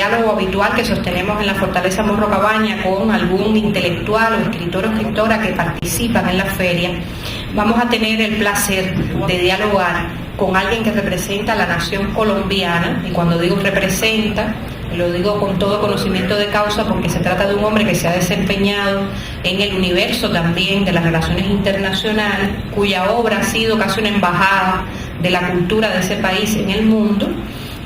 diálogo habitual que sostenemos en la Fortaleza Morro Cabaña con algún intelectual o escritor o escritora que participan en la feria, vamos a tener el placer de dialogar con alguien que representa a la nación colombiana, y cuando digo representa, lo digo con todo conocimiento de causa porque se trata de un hombre que se ha desempeñado en el universo también de las relaciones internacionales, cuya obra ha sido casi una embajada de la cultura de ese país en el mundo.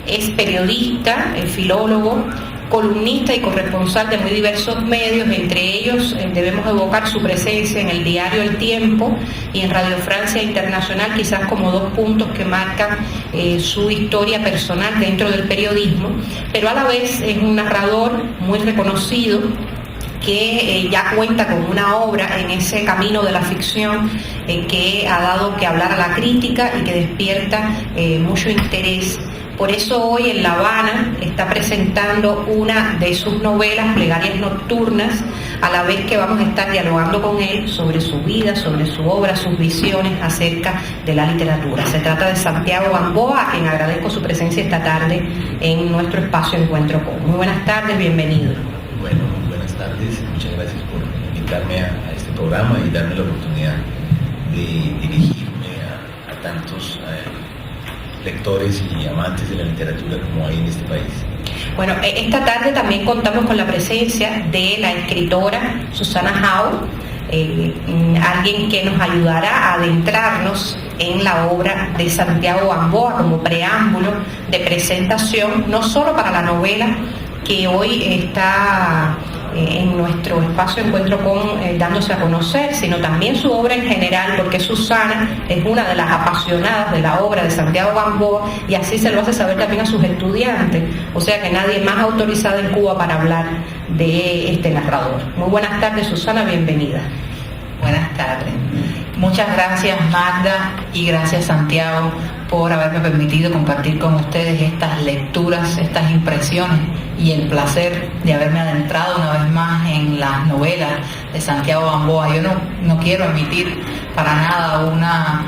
Es periodista, filólogo, columnista y corresponsal de muy diversos medios, entre ellos debemos evocar su presencia en el diario El Tiempo y en Radio Francia Internacional, quizás como dos puntos que marcan su historia personal dentro del periodismo, pero a la vez es un narrador muy reconocido que ya cuenta con una obra en ese camino de la ficción que ha dado que hablar a la crítica y que despierta mucho interés. Por eso hoy en La Habana está presentando una de sus novelas, Plegarias Nocturnas, a la vez que vamos a estar dialogando con él sobre su vida, sobre su obra, sus visiones acerca de la literatura. Se trata de Santiago Gamboa, a quien agradezco su presencia esta tarde en nuestro espacio Encuentro Con. Muy buenas tardes, bienvenido. Bueno, buenas tardes, muchas gracias por invitarme a este programa y darme la oportunidad de dirigirme a tantos lectores y amantes de la literatura como hay en este país. Bueno, esta tarde también contamos con la presencia de la escritora Susana Hau, alguien que nos ayudará a adentrarnos en la obra de Santiago Gamboa como preámbulo de presentación, no solo para la novela que hoy está en nuestro espacio Encuentro Con dándose a conocer, sino también su obra en general, porque Susana es una de las apasionadas de la obra de Santiago Gamboa y así se lo hace saber también a sus estudiantes, o sea que nadie más autorizado en Cuba para hablar de este narrador. Muy buenas tardes, Susana, bienvenida. Buenas tardes. Muchas gracias, Magda, y gracias, Santiago, por haberme permitido compartir con ustedes estas lecturas, estas impresiones y el placer de haberme adentrado una vez más en las novelas de Santiago Gamboa. Yo no quiero emitir para nada una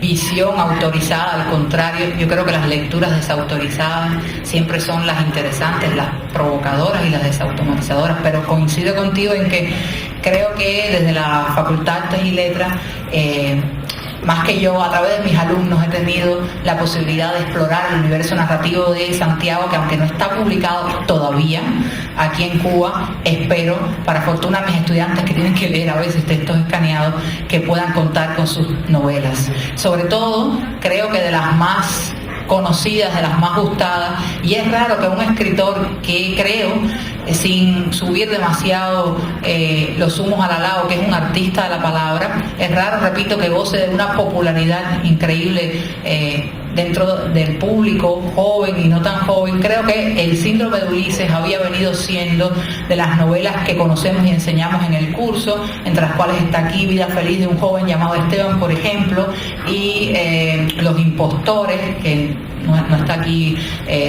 visión autorizada, al contrario, yo creo que las lecturas desautorizadas siempre son las interesantes, las provocadoras y las desautomatizadoras, pero coincido contigo en que creo que desde la Facultad de Artes y Letras, más que yo, a través de mis alumnos he tenido la posibilidad de explorar el universo narrativo de Santiago, que aunque no está publicado todavía aquí en Cuba, espero, para fortuna de mis estudiantes que tienen que leer a veces textos escaneados, que puedan contar con sus novelas. Sobre todo, creo que de las más conocidas, de las más gustadas, y es raro que un escritor que creo, sin subir demasiado los humos al alao, que es un artista de la palabra, es raro, repito, que goce de una popularidad increíble dentro del público joven y no tan joven. Creo que El síndrome de Ulises había venido siendo de las novelas que conocemos y enseñamos en el curso, entre las cuales está aquí Vida Feliz de un joven llamado Esteban, por ejemplo, y Los impostores, que no está aquí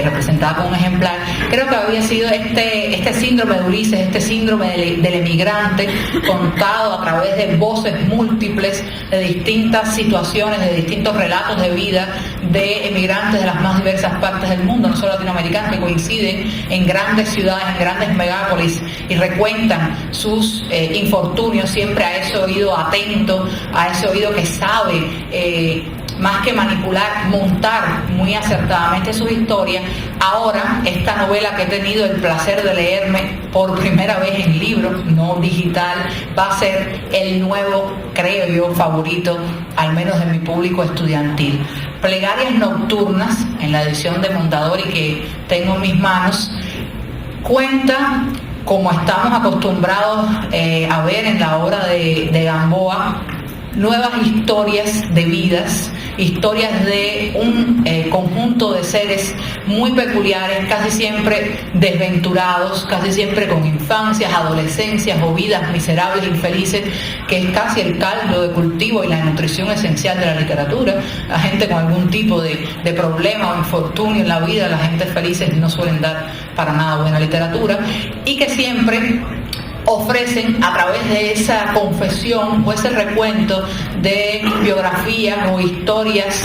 representada como un ejemplar. Creo que había sido este síndrome de Ulises, este síndrome del emigrante, contado a través de voces múltiples, de distintas situaciones, de distintos relatos de vida de emigrantes de las más diversas partes del mundo, no solo latinoamericanos, que coinciden en grandes ciudades, en grandes megápolis, y recuentan sus infortunios, siempre a ese oído atento, a ese oído que sabe más que manipular, montar muy acertadamente sus historias. Ahora, esta novela que he tenido el placer de leerme por primera vez en libro, no digital, va a ser el nuevo, creo yo, favorito, al menos de mi público estudiantil. Plegarias Nocturnas, en la edición de Mondadori que tengo en mis manos, cuenta, como estamos acostumbrados a ver en la obra de Gamboa, nuevas historias de vidas, historias de un conjunto de seres muy peculiares, casi siempre desventurados, casi siempre con infancias, adolescencias o vidas miserables, infelices, que es casi el caldo de cultivo y la nutrición esencial de la literatura. La gente con algún tipo de problema o infortunio en la vida, la gente felices no suelen dar para nada buena literatura, y que siempre ofrecen a través de esa confesión o ese recuento de biografías o historias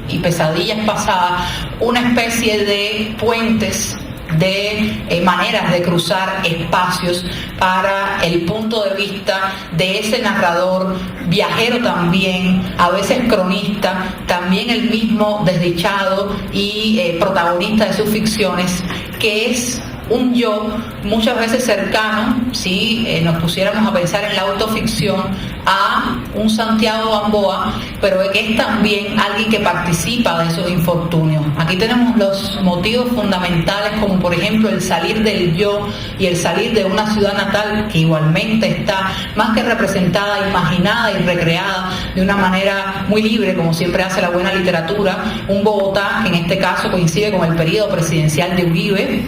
y pesadillas pasadas una especie de puentes de maneras de cruzar espacios para el punto de vista de ese narrador, viajero también, a veces cronista, también el mismo desdichado y protagonista de sus ficciones, que es un yo muchas veces cercano, si nos pusiéramos a pensar en la autoficción, a un Santiago Gamboa, pero que es también alguien que participa de esos infortunios. Aquí tenemos los motivos fundamentales, como por ejemplo el salir del yo y el salir de una ciudad natal que igualmente está más que representada, imaginada y recreada de una manera muy libre, como siempre hace la buena literatura. Un Bogotá que en este caso coincide con el periodo presidencial de Uribe.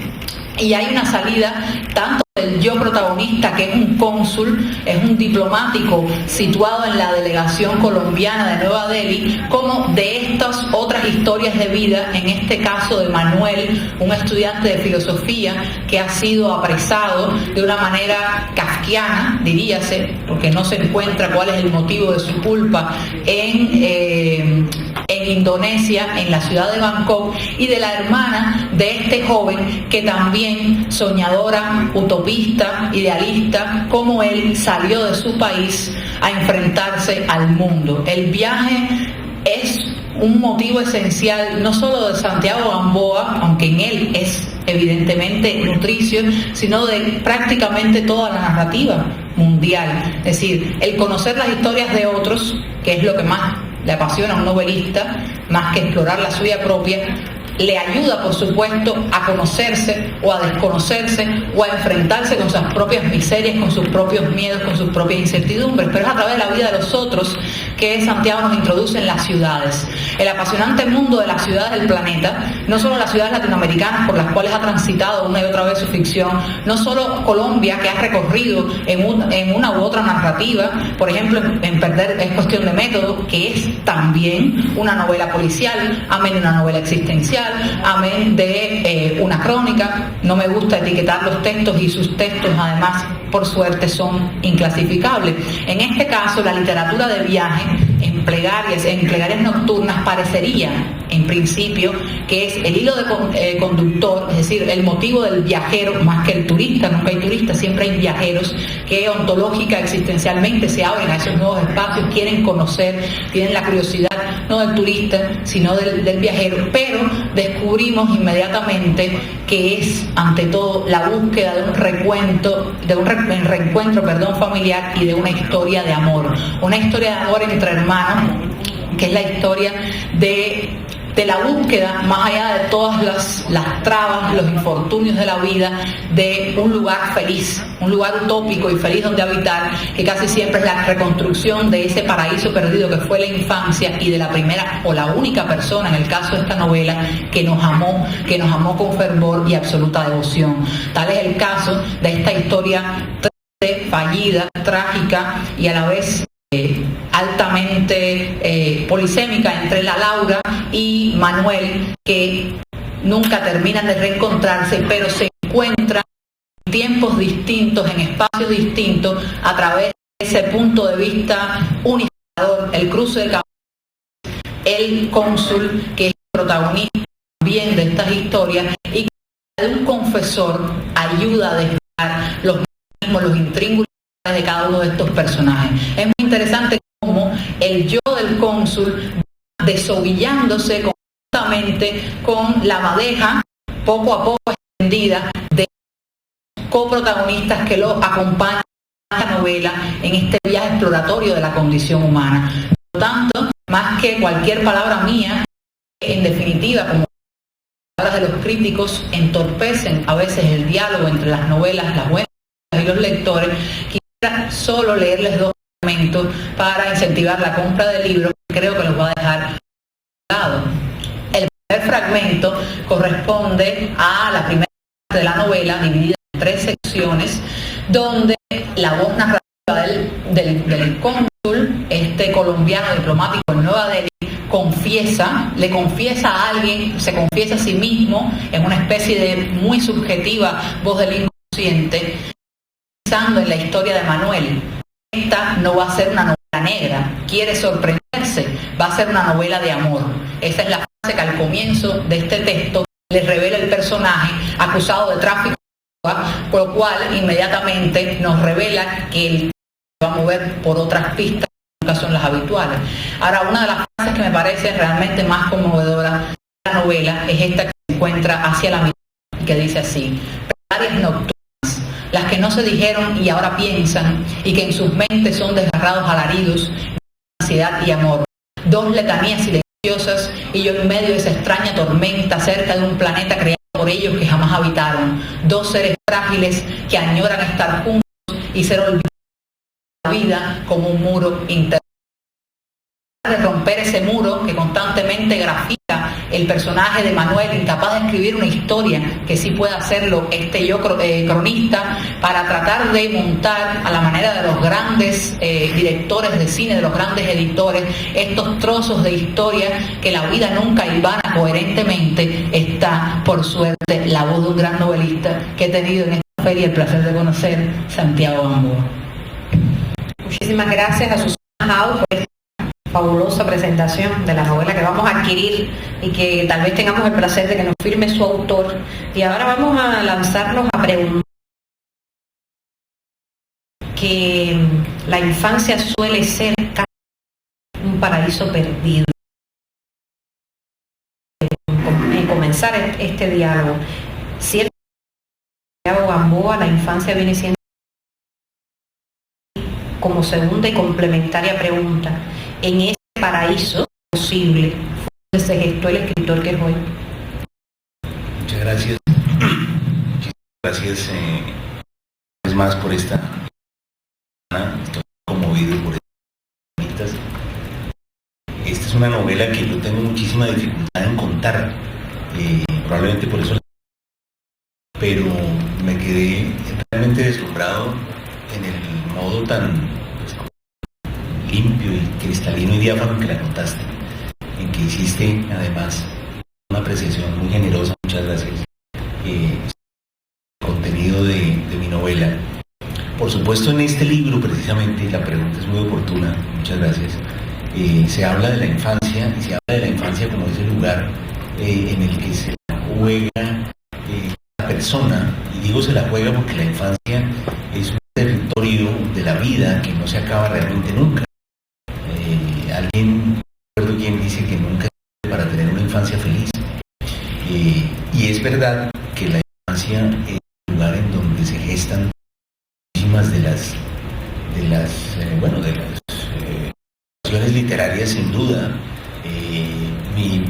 Y hay una salida tanto del yo protagonista, que es un cónsul, es un diplomático situado en la delegación colombiana de Nueva Delhi, como de estas otras historias de vida, en este caso de Manuel, un estudiante de filosofía que ha sido apresado de una manera kafkiana, diríase, porque no se encuentra cuál es el motivo de su culpa en Indonesia, en la ciudad de Bangkok, y de la hermana de este joven que también, soñadora, utopista, idealista, como él, salió de su país a enfrentarse al mundo. El viaje es un motivo esencial no solo de Santiago Gamboa, aunque en él es evidentemente nutricio, sino de prácticamente toda la narrativa mundial. Es decir, el conocer las historias de otros, que es lo que más le apasiona a un novelista, más que explorar la suya propia, le ayuda, por supuesto, a conocerse o a desconocerse o a enfrentarse con sus propias miserias, con sus propios miedos, con sus propias incertidumbres, pero es a través de la vida de los otros que Santiago nos introduce en las ciudades. El apasionante mundo de las ciudades del planeta, no solo las ciudades latinoamericanas por las cuales ha transitado una y otra vez su ficción, no solo Colombia, que ha recorrido en una u otra narrativa, por ejemplo, en Perder es cuestión de método, que es también una novela policial, amén de una novela existencial, amén de una crónica. No me gusta etiquetar los textos, y sus textos además, por suerte, son inclasificables. En este caso, la literatura de viaje en plegarias nocturnas parecería, en principio, que es el hilo de conductor, es decir, el motivo del viajero más que el turista. Nunca hay turistas, siempre hay viajeros que ontológica, existencialmente se abren a esos nuevos espacios, quieren conocer, tienen la curiosidad no del turista, sino del viajero, pero descubrimos inmediatamente que es, ante todo, la búsqueda de un reencuentro familiar y de una historia de amor. Una historia de amor entre hermanos, que es la historia de la búsqueda, más allá de todas las trabas, los infortunios de la vida, de un lugar feliz, un lugar utópico y feliz donde habitar, que casi siempre es la reconstrucción de ese paraíso perdido que fue la infancia, y de la primera o la única persona, en el caso de esta novela, que nos amó con fervor y absoluta devoción. Tal es el caso de esta historia fallida, trágica y a la vez altamente polisémica entre la Laura y Manuel, que nunca terminan de reencontrarse, pero se encuentran en tiempos distintos, en espacios distintos, a través de ese punto de vista unificador, el cruce de caminos, el cónsul, que es el protagonista también de estas historias, y que de un confesor ayuda a desvelar los mismos, los intríngulos de cada uno de estos personajes. Es muy interesante cómo el yo del cónsul va desovillándose conjuntamente con la madeja poco a poco extendida de coprotagonistas que lo acompañan en esta novela, en este viaje exploratorio de la condición humana. Por lo tanto, más que cualquier palabra mía, en definitiva, como palabras de los críticos, entorpecen a veces el diálogo entre las novelas, las buenas y los lectores, solo leerles dos fragmentos para incentivar la compra de libros, que creo que los va a dejar a un lado. El primer fragmento corresponde a la primera parte de la novela, dividida en 3 secciones, donde la voz narrativa del cónsul, este colombiano diplomático en Nueva Delhi, le confiesa a alguien, se confiesa a sí mismo en una especie de muy subjetiva voz del inconsciente, pensando en la historia de Manuel. Esta no va a ser una novela negra, quiere sorprenderse, va a ser una novela de amor. Esa es la frase que al comienzo de este texto les revela el personaje acusado de tráfico, por lo cual inmediatamente nos revela que él se va a mover por otras pistas que nunca son las habituales. Ahora, una de las frases que me parece realmente más conmovedora de la novela es esta que se encuentra hacia la mitad, que dice así: plegarias nocturnas, las que no se dijeron y ahora piensan, y que en sus mentes son desgarrados alaridos de ansiedad y amor. Dos letanías silenciosas y yo en medio de esa extraña tormenta cerca de un planeta creado por ellos que jamás habitaron. Dos seres frágiles que añoran estar juntos y ser olvidados de la vida como un muro interno. De romper ese muro que constantemente grafica el personaje de Manuel, incapaz de escribir una historia que sí pueda hacerlo cronista, para tratar de montar a la manera de los grandes directores de cine, de los grandes editores, estos trozos de historia que la vida nunca hilvana coherentemente. Está, por suerte, la voz de un gran novelista que he tenido en esta feria el placer de conocer, Santiago Gamboa. Muchísimas gracias a Susana Jau por esta fabulosa presentación de la novela que vamos a adquirir y que tal vez tengamos el placer de que nos firme su autor. Y ahora vamos a lanzarnos a preguntar que la infancia suele ser un paraíso perdido. En comenzar este diálogo, cierto, Gamboa, la infancia viene siendo como segunda y complementaria pregunta, en ese paraíso posible, donde se gestó el escritor que es hoy. Muchas gracias. Muchas gracias una vez más por esta. Estoy conmovido por estas. Esta es una novela que yo tengo muchísima dificultad en contar, probablemente por eso, pero me quedé realmente deslumbrado en el modo tan limpio y cristalino y diáfano que la contaste, en que hiciste además una apreciación muy generosa. Muchas gracias. El contenido de mi novela. Por supuesto, en este libro precisamente la pregunta es muy oportuna. Muchas gracias. Se habla de la infancia, y se habla de la infancia como ese lugar en el que se juega la persona, y digo se la juega porque la infancia es un territorio de la vida que no se acaba realmente nunca. Alguien, no recuerdo quién, dice que nunca es para tener una infancia feliz, y es verdad que la infancia es un lugar en donde se gestan muchísimas de las situaciones literarias, sin duda.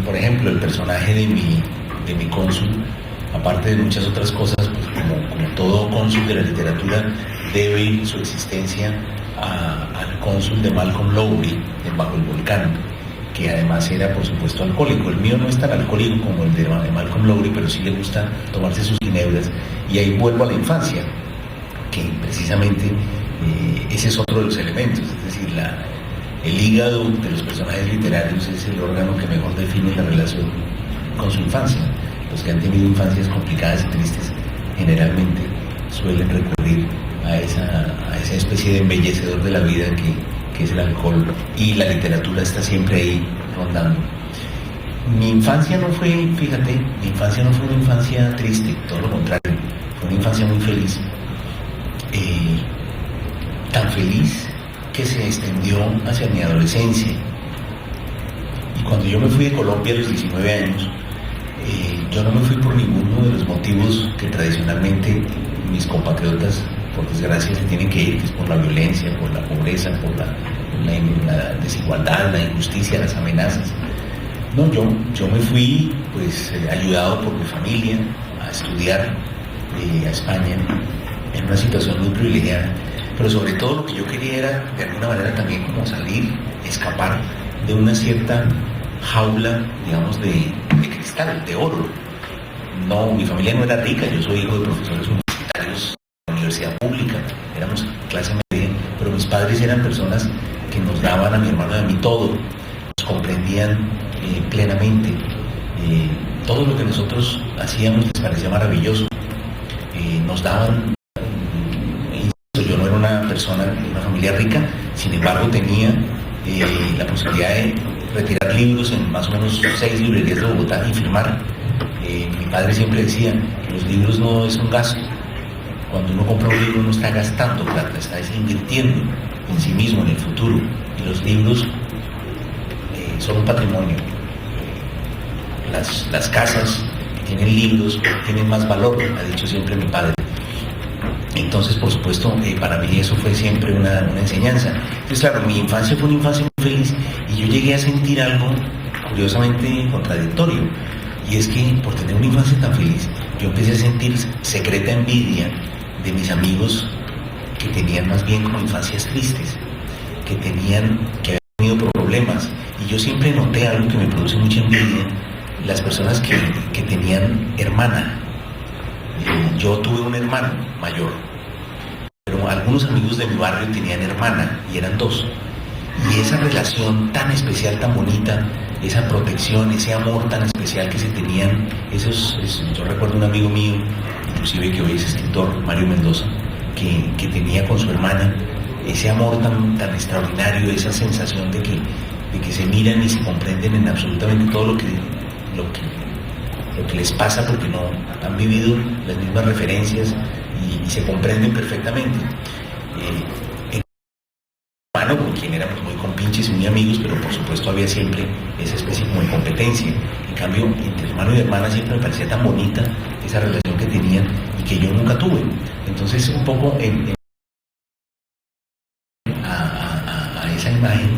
Por ejemplo, el personaje de mi cónsul, aparte de muchas otras cosas, pues como todo cónsul de la literatura, debe su existencia al cónsul de Malcolm Lowry en Bajo el Volcán, que además era, por supuesto, alcohólico. El mío no es tan alcohólico como el de Malcolm Lowry, pero sí le gusta tomarse sus ginebras. Y ahí vuelvo a la infancia, que precisamente ese es otro de los elementos, es decir, el hígado de los personajes literarios es el órgano que mejor define la relación con su infancia. Los que han tenido infancias complicadas y tristes generalmente suelen recurrir a esa especie de embellecedor de la vida que es el alcohol, y la literatura está siempre ahí rondando. Mi infancia no fue una infancia triste, todo lo contrario, fue una infancia muy feliz. Tan feliz que se extendió hacia mi adolescencia. Y cuando yo me fui de Colombia a los 19 años, yo no me fui por ninguno de los motivos que tradicionalmente mis compatriotas, por desgracia, se tienen que ir, que es por la violencia, por la pobreza, por la desigualdad, la injusticia, las amenazas. No, yo me fui pues ayudado por mi familia a estudiar a España, en una situación muy privilegiada, pero sobre todo lo que yo quería era de alguna manera también como salir, escapar de una cierta jaula, digamos, de cristal, de oro. No, mi familia no era rica, yo soy hijo de profesores universitarios de la universidad pública, éramos clase media, pero mis padres eran personas que nos daban a mi hermano y a mí todo, nos comprendían plenamente, todo lo que nosotros hacíamos les parecía maravilloso, nos daban. Yo no era una persona de una familia rica, sin embargo tenía la posibilidad de retirar libros en más o menos 6 librerías de Bogotá y firmar Mi padre siempre decía que los libros no es un gasto. Cuando uno compra un libro no está gastando plata, está invirtiendo en sí mismo, en el futuro. Y los libros son un patrimonio. Las casas que tienen libros tienen más valor, ha dicho siempre mi padre. Entonces, por supuesto, para mí eso fue siempre una enseñanza. Entonces, claro, mi infancia fue una infancia muy feliz y yo llegué a sentir algo curiosamente contradictorio. Y es que por tener una infancia tan feliz, yo empecé a sentir secreta envidia de mis amigos que tenían más bien como infancias tristes, que habían tenido problemas. Y yo siempre noté algo que me produce mucha envidia, las personas que tenían hermana. Yo tuve un hermano mayor, pero algunos amigos de mi barrio tenían hermana y eran dos. Y esa relación tan especial, tan bonita, esa protección, ese amor tan especial que se tenían, yo recuerdo un amigo mío, inclusive que hoy es escritor, Mario Mendoza, que tenía con su hermana ese amor tan extraordinario, esa sensación de que se miran y se comprenden en absolutamente todo lo que les pasa, porque no han vivido las mismas referencias y se comprenden perfectamente. Hermano con quien éramos muy compinches y muy amigos, pero por supuesto había siempre esa especie como de competencia. En cambio, entre hermano y hermana siempre me parecía tan bonita esa relación que tenían y que yo nunca tuve. Entonces, un poco a esa imagen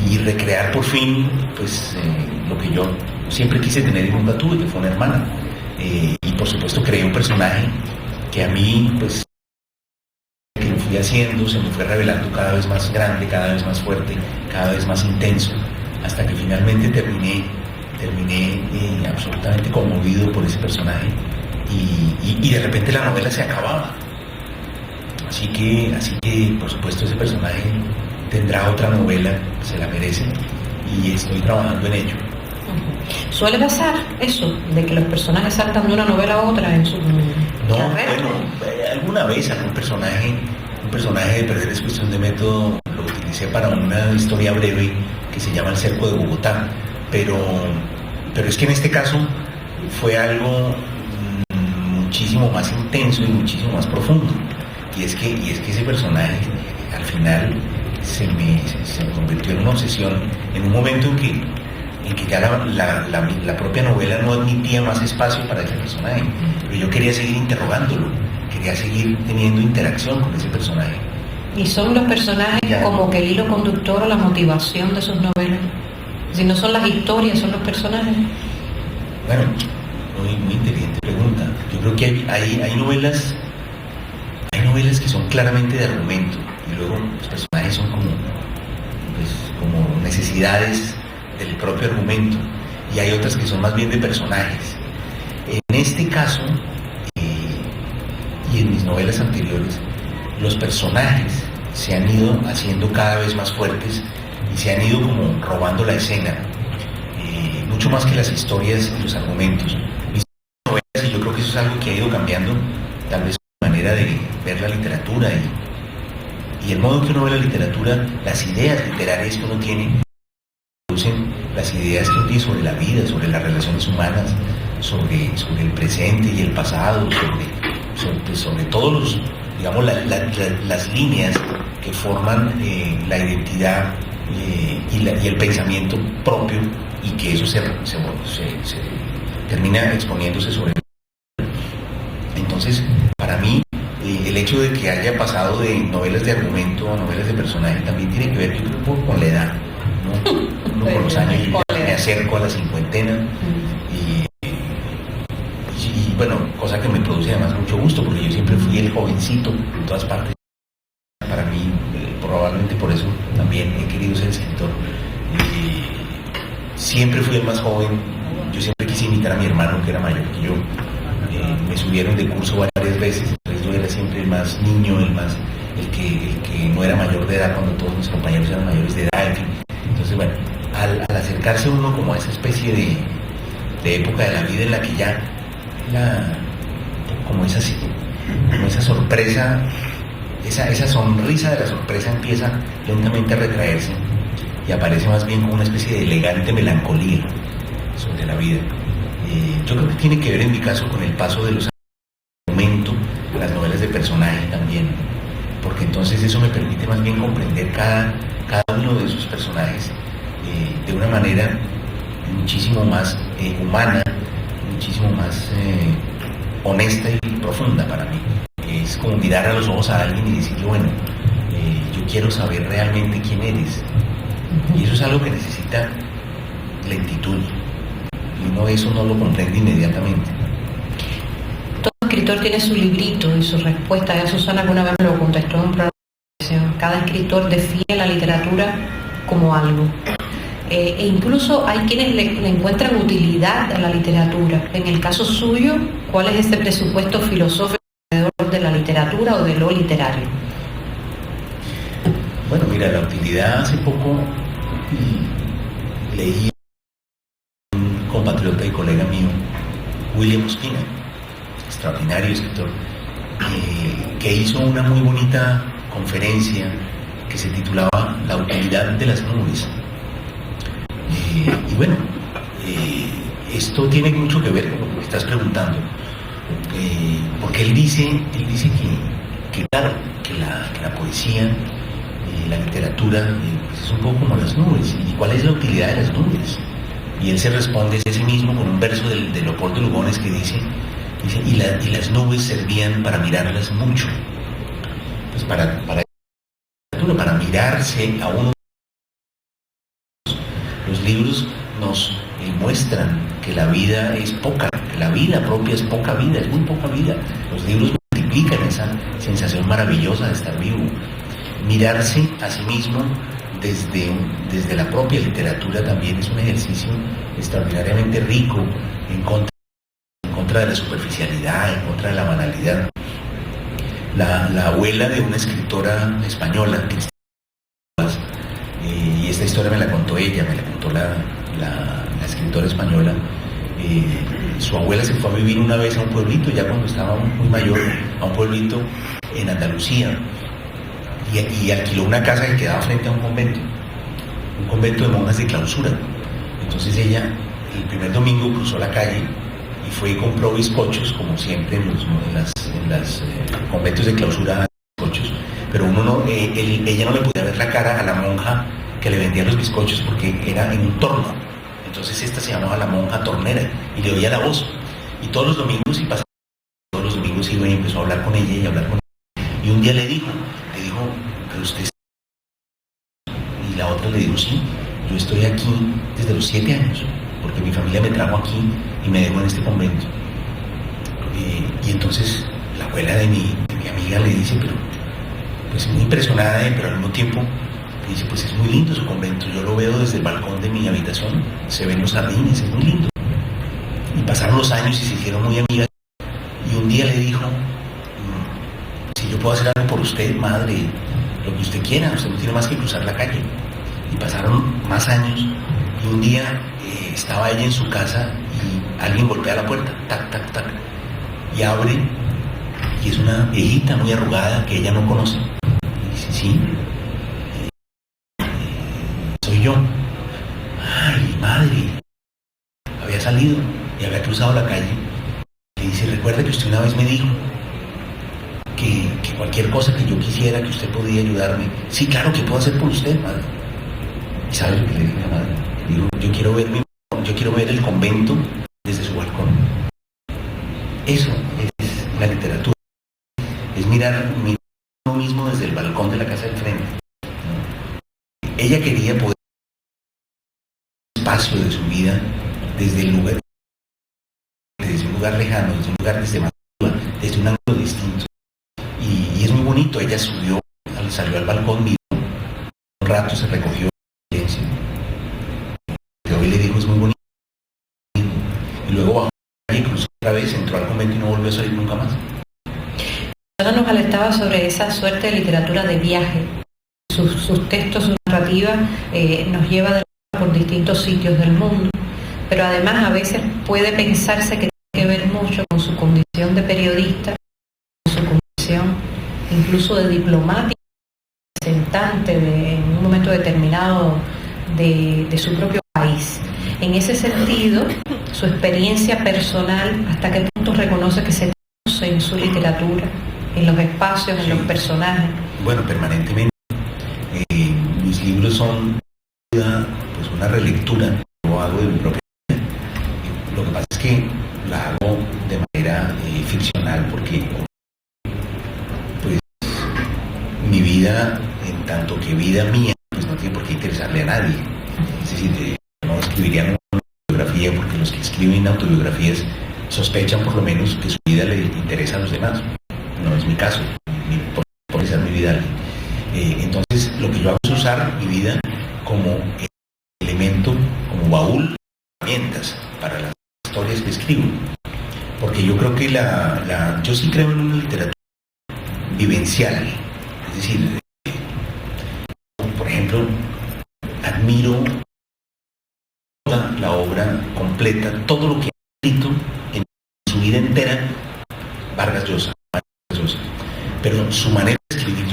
y recrear por fin pues lo que yo siempre quise tener y nunca tuve, que fue una hermana. Y por supuesto creé un personaje que a mí pues que lo fui haciendo, se me fue revelando cada vez más grande, cada vez más fuerte, cada vez más intenso, hasta que finalmente terminé absolutamente conmovido por ese personaje y de repente la novela se acababa. Así que por supuesto ese personaje tendrá otra novela, se la merece y estoy trabajando en ello. ¿Suele pasar eso, de que los personajes saltan de una novela a otra en su carrera? Bueno, alguna vez algún personaje de Perder es cuestión de método lo utilicé para una historia breve que se llama El cerco de Bogotá, pero es que en este caso fue algo muchísimo más intenso y muchísimo más profundo, y es que ese personaje al final se me convirtió en una obsesión en un momento en que ya la propia novela no admitía más espacio para ese personaje, pero yo quería seguir interrogándolo, quería seguir teniendo interacción con ese personaje. ¿Y son los personajes como que el hilo conductor o la motivación de sus novelas? Si no son las historias, son los personajes. Bueno, muy inteligente pregunta. Yo creo que hay novelas que son claramente de argumento y luego los personajes son como necesidades del propio argumento, y hay otras que son más bien de personajes. En este caso y en mis novelas anteriores, los personajes se han ido haciendo cada vez más fuertes y se han ido como robando la escena, mucho más que las historias y los argumentos. Mis novelas, y yo creo que eso es algo que ha ido cambiando, tal vez la manera de ver la literatura y el modo que uno ve la literatura, las ideas literarias que uno tiene, las ideas que uno tiene sobre la vida, sobre las relaciones humanas, sobre el presente y el pasado, sobre todos los, digamos, las líneas que forman la identidad y el pensamiento propio, y que eso se termina exponiéndose sobre. Entonces, para mí, el hecho de que haya pasado de novelas de argumento a novelas de personaje también tiene que ver, yo creo, un poco con la edad, ¿no? Con los años yo ya me acerco a la cincuentena y bueno, cosa que me produce además mucho gusto, porque yo siempre fui el jovencito en todas partes. Para mí, probablemente por eso también he querido ser escritor. Siempre fui el más joven. Yo siempre quise imitar a mi hermano, que era mayor que yo. Me subieron de curso varias veces, entonces yo era siempre el más niño, el que no era mayor de edad cuando todos mis compañeros eran mayores de edad. Entonces, bueno, al acercarse uno como a esa especie de época de la vida en la que ya como esa sorpresa, esa sonrisa de la sorpresa empieza lentamente a retraerse y aparece más bien como una especie de elegante melancolía sobre la vida. Yo creo que tiene que ver en mi caso con el paso de los años, aumento de las novelas de personaje también, porque entonces eso me permite más bien comprender cada uno de esos personajes de una manera muchísimo más humana, muchísimo más honesta y profunda para mí. Es como mirar a los ojos a alguien y decirle, bueno, yo quiero saber realmente quién eres. Y eso es algo que necesita lentitud. Y uno eso no lo comprende inmediatamente. Todo escritor tiene su librito y su respuesta. Ya Susana alguna vez me lo contestó en un programa de televisión. Cada escritor define la literatura como algo. E incluso hay quienes le encuentran utilidad a la literatura. En el caso suyo, ¿cuál es ese presupuesto filosófico alrededor de la literatura o de lo literario? Bueno, mira, la utilidad, hace poco leí un compatriota y colega mío, William Ospina, extraordinario escritor, que hizo una muy bonita conferencia que se titulaba La utilidad de las nubes. Y bueno, esto tiene mucho que ver con lo que me estás preguntando, porque él dice que claro, que la poesía, la literatura, pues es un poco como las nubes. ¿Y cuál es la utilidad de las nubes? Y él se responde a sí mismo con un verso de Leopoldo Lugones que dice y las nubes servían para mirarlas mucho. Pues para mirarse a uno. Los libros nos muestran que la vida es poca, que la vida propia es poca vida, es muy poca vida. Los libros multiplican esa sensación maravillosa de estar vivo. Mirarse a sí mismo desde la propia literatura también es un ejercicio extraordinariamente rico en contra de la superficialidad, en contra de la banalidad. La abuela de una escritora española, y esta historia me la contó ella, me la contó la escritora española. Su abuela se fue a vivir una vez a un pueblito, ya cuando estaba muy mayor, a un pueblito en Andalucía, y alquiló una casa que quedaba frente a un convento de monjas de clausura. Entonces ella, el primer domingo, cruzó la calle y fue y compró bizcochos, como siempre en los conventos de clausura, bizcochos, pero ella no le podía ver la cara a la monja que le vendía los bizcochos porque era en un torno. Entonces esta se llamaba la monja tornera y le oía la voz. Y todos los domingos iba y empezó a hablar con ella y a hablar con ella. Y un día le dijo, pero usted... Y la otra le dijo, sí, yo estoy aquí desde los 7 años, porque mi familia me trajo aquí y me dejó en este convento. Y entonces la abuela de mi amiga le dice, pero pues muy impresionada, pero al mismo tiempo le dice, pues es muy lindo su convento, yo lo veo desde el balcón de mi habitación, se ven los jardines, es muy lindo. Y pasaron los años y se hicieron muy amigas, y un día le dijo, si yo puedo hacer algo por usted, madre, lo que usted quiera, usted no tiene más que cruzar la calle. Y pasaron más años, y un día estaba ella en su casa y alguien golpea la puerta, tac, tac, tac, y abre, y es una viejita muy arrugada que ella no conoce. Y dice, sí, soy yo. Ay, madre, había salido y había cruzado la calle. Y dice, recuerda que usted una vez me dijo que cualquier cosa que yo quisiera, que usted podía ayudarme. Sí, claro, que puedo hacer por usted, madre. ¿Y sabe lo que le dijo la madre? Le dijo, yo quiero ver el convento desde su balcón. Eso es la literatura. Es mirar uno mismo desde el balcón de la casa del frente. Ella quería poder espacio de su vida desde el lugar, desde un lugar lejano, desde un lugar desde más arriba, desde un ángulo distinto. Y es muy bonito. Ella salió al balcón, miró un rato, se recogió en silencio. Pero él le dijo, es muy bonito. Y luego bajó y cruzó otra vez, entró al convento y no volvió a salir nunca más. Ahora nos alertaba sobre esa suerte de literatura de viaje. Sus textos, su narrativa nos lleva por distintos sitios del mundo, pero además a veces puede pensarse que tiene que ver mucho con su condición de periodista, con su condición incluso de diplomático, representante en un momento determinado de su propio país. En ese sentido, su experiencia personal, ¿hasta qué punto reconoce que se traduce en su literatura, en los espacios, en los personajes? Bueno, permanentemente. Mis libros son pues una relectura que yo hago de mi propia vida. Lo que pasa es que la hago de manera ficcional porque pues mi vida, en tanto que vida mía, pues no tiene por qué interesarle a nadie. Es decir, no escribiría una autobiografía porque los que escriben autobiografías sospechan por lo menos que su vida le interesa a los demás. No es mi caso, ni por interesar mi vida a alguien. Entonces lo que yo hago es usar mi vida como elemento, como baúl de herramientas para las historias que escribo. Porque yo creo que yo sí creo en una literatura vivencial. Es decir, por ejemplo, admiro toda la obra completa, todo lo que ha escrito en su vida entera Vargas Llosa. Pero su manera de escribir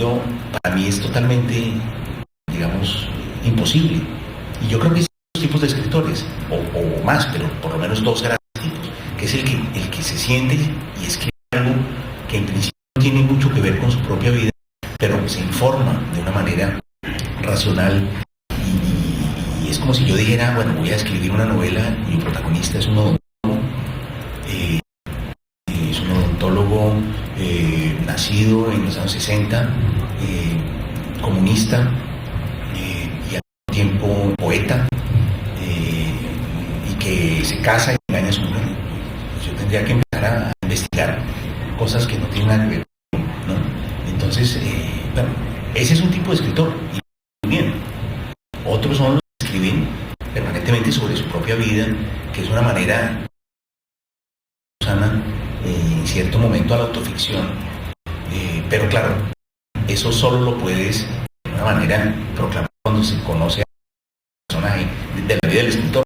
para mí es totalmente, digamos, imposible. Y yo creo que hay dos tipos de escritores, o más, pero por lo menos dos grandes tipos, que es el que se siente y escribe algo que en principio no tiene mucho que ver con su propia vida, pero se informa de una manera racional y es como si yo dijera, bueno, voy a escribir una novela y mi protagonista es un odontólogo nacido en los años 60, comunista y al mismo tiempo poeta, y que se casa y engaña a su mujer. Yo tendría que empezar a investigar cosas que no tienen nada que ver, ¿no? Entonces, bueno, ese es un tipo de escritor, y muy bien. Otros son los que escriben permanentemente sobre su propia vida, que es una manera sana, en cierto momento, a la autoficción. Pero claro, eso solo lo puedes de una manera proclamar cuando se conoce al personaje de la vida del escritor.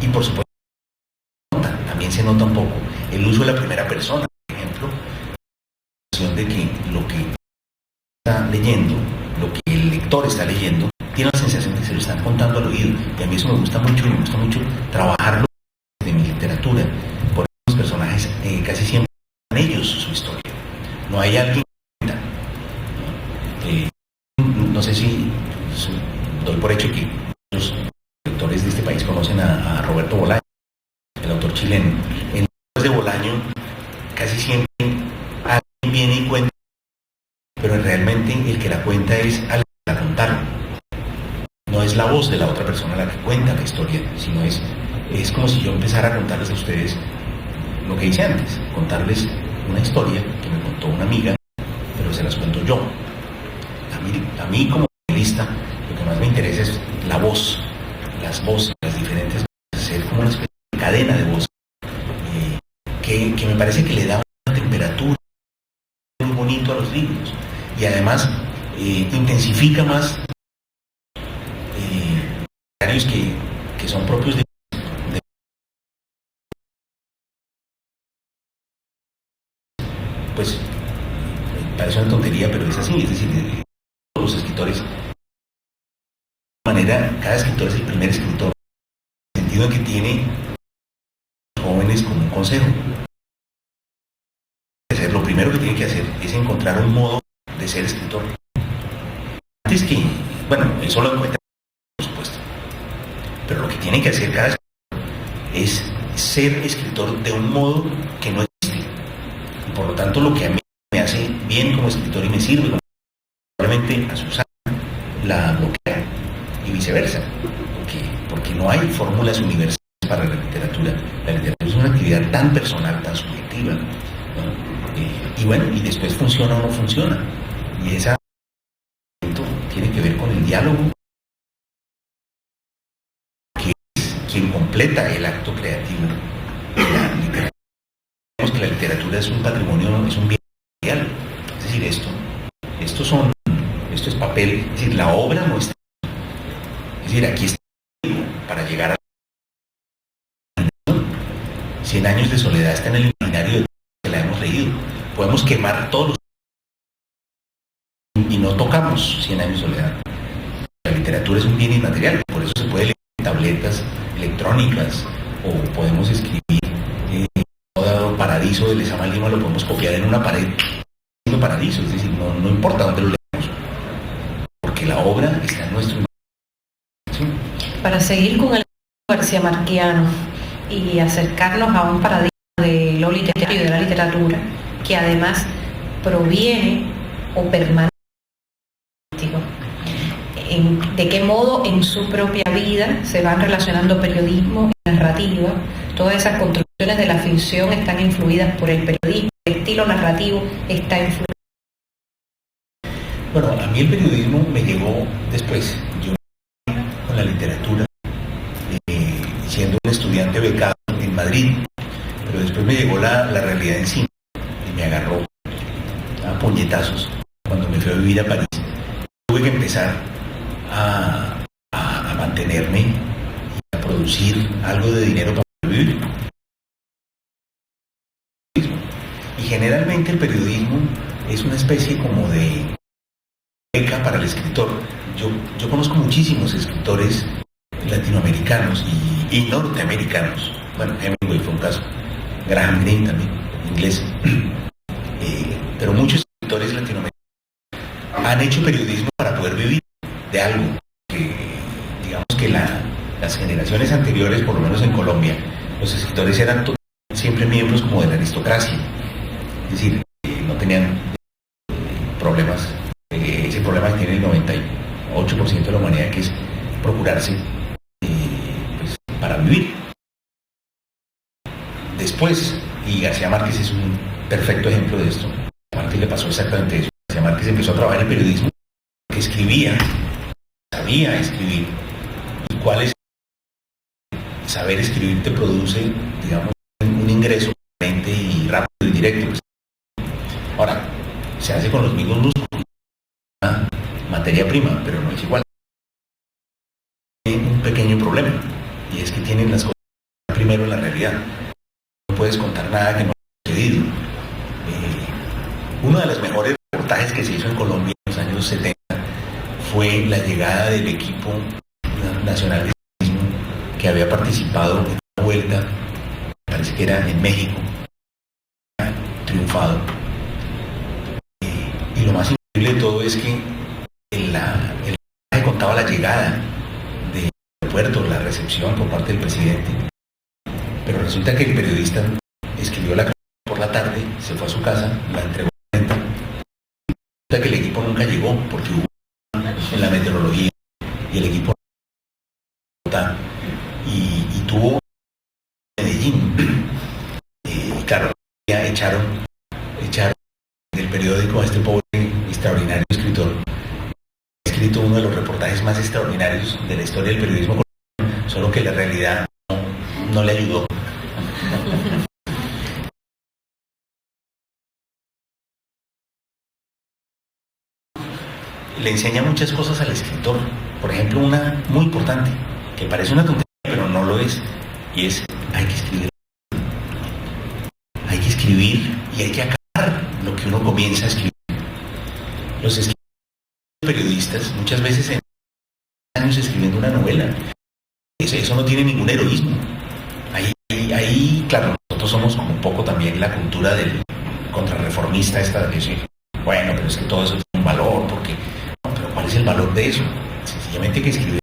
Y por supuesto, también se nota un poco el uso de la primera persona, por ejemplo, de que lo que está leyendo, lo que el lector está leyendo, tiene la sensación de que se lo están contando al oído. Y a mí eso me gusta mucho trabajarlo de mi literatura. Por eso los personajes casi siempre son ellos su historia. No hay alguien que cuenta. No sé si doy por hecho que los lectores de este país conocen a Roberto Bolaño, el autor chileno. En los de Bolaño casi siempre alguien viene y cuenta, pero realmente el que la cuenta es alguien que la contaron. No es la voz de la otra persona la que cuenta la historia, sino es como si yo empezara a contarles a ustedes lo que hice antes, contarles una historia que me contó una amiga, pero se las cuento yo. A mí como periodista, lo que más me interesa es la voz, las voces, las diferentes voces, ser como una especie de cadena de voz, que me parece que le da una temperatura muy bonito a los libros, y además intensifica más que son propios de pues parece una tontería, pero es así. Es decir, los escritores, de manera, cada escritor es el primer escritor, en el sentido en que tiene a los jóvenes como un consejo. Lo primero que tiene que hacer es encontrar un modo de ser escritor. Antes que, bueno, eso lo encuentra, por supuesto, pero lo que tiene que hacer cada escritor es ser escritor de un modo que no existe. Y por lo tanto, lo que a mí me hace bien como escritor y me sirve, probablemente a Susana la bloquea y viceversa, porque no hay fórmulas universales para la literatura. La literatura es una actividad tan personal, tan subjetiva, ¿no? Y bueno, y después funciona o no funciona. Y ese tiene que ver con el diálogo, que es quien completa el acto creativo de la literatura. Vemos que la literatura es un patrimonio, es un bien material. Es decir, esto es papel, es decir, la obra no está. Es decir, aquí está para llegar a 100 años de soledad, está en el imaginario de que la hemos leído. Podemos quemar todos los y no tocamos 100 años de soledad. La literatura es un bien inmaterial, por eso se puede leer tabletas electrónicas, o podemos escribir todo Paradiso de Lezama Lima, lo podemos copiar en una pared, Paradiso, es decir, no importa dónde lo leamos, porque la obra está en nuestro imaginación. Para seguir con el García Márqueano y acercarnos a un paradigma de lo literario y de la literatura, que además proviene o permanece, de qué modo en su propia vida se van relacionando periodismo y narrativa. Todas esas construcciones de la ficción están influidas por el periodismo, el estilo narrativo está influido. Bueno, a mí el periodismo me llegó después. Yo con la literatura, siendo un estudiante becado en Madrid, pero después me llegó la realidad encima y me agarró a puñetazos cuando me fui a vivir a París. Tuve que empezar a mantenerme y a producir algo de dinero para vivir. Y generalmente el periodismo es una especie como de beca para el escritor. Yo conozco muchísimos escritores latinoamericanos y norteamericanos. Bueno, Hemingway fue un caso, Graham Greene también, inglés. Pero muchos escritores latinoamericanos han hecho periodismo para poder vivir de algo que, digamos que las generaciones anteriores, por lo menos en Colombia, los escritores eran siempre miembros como de la aristocracia, es decir, no tenían problemas, ese problema que tiene el 98% de la humanidad, que es procurarse pues, para vivir. Después, y García Márquez es un perfecto ejemplo de esto, a Márquez le pasó exactamente eso. García Márquez empezó a trabajar en periodismo, que escribía, sabía escribir, y cuál es saber escribir te produce, digamos, un ingreso potente y rápido y directo. Ahora, se hace con los mismos músculos, una materia prima, pero no es igual. Tiene un pequeño problema, y es que tienen las cosas primero en la realidad. No puedes contar nada que no haya sucedido. Uno de los mejores reportajes que se hizo en Colombia en los años 70 fue la llegada del equipo nacional de ciclismo que había participado en una vuelta, parece que era en México, triunfado. Y lo más increíble de todo es que el reportaje contaba la llegada del aeropuerto, la recepción por parte del presidente, pero resulta que el periodista escribió la carta por la tarde, se fue a su casa, la entregó a la gente. Resulta que el equipo nunca llegó porque hubo en la meteorología y el equipo y tuvo Medellín. Y claro, ya echaron del periódico a este pobre extraordinario escritor. Ha escrito uno de los reportajes más extraordinarios de la historia del periodismo colombiano, solo que la realidad no le ayudó. Le enseña muchas cosas al escritor. Por ejemplo, una muy importante, que parece una tontería, pero no lo es, y es, hay que escribir. Hay que escribir y hay que acabar lo que uno comienza a escribir. Los escritores periodistas, muchas veces en años escribiendo una novela. Eso no tiene ningún heroísmo. Ahí, claro, nosotros somos como un poco también la cultura del contrarreformista esta de decir, bueno, pero es que todo eso tiene un valor, porque no, pero ¿cuál es el valor de eso? Sencillamente que escribir.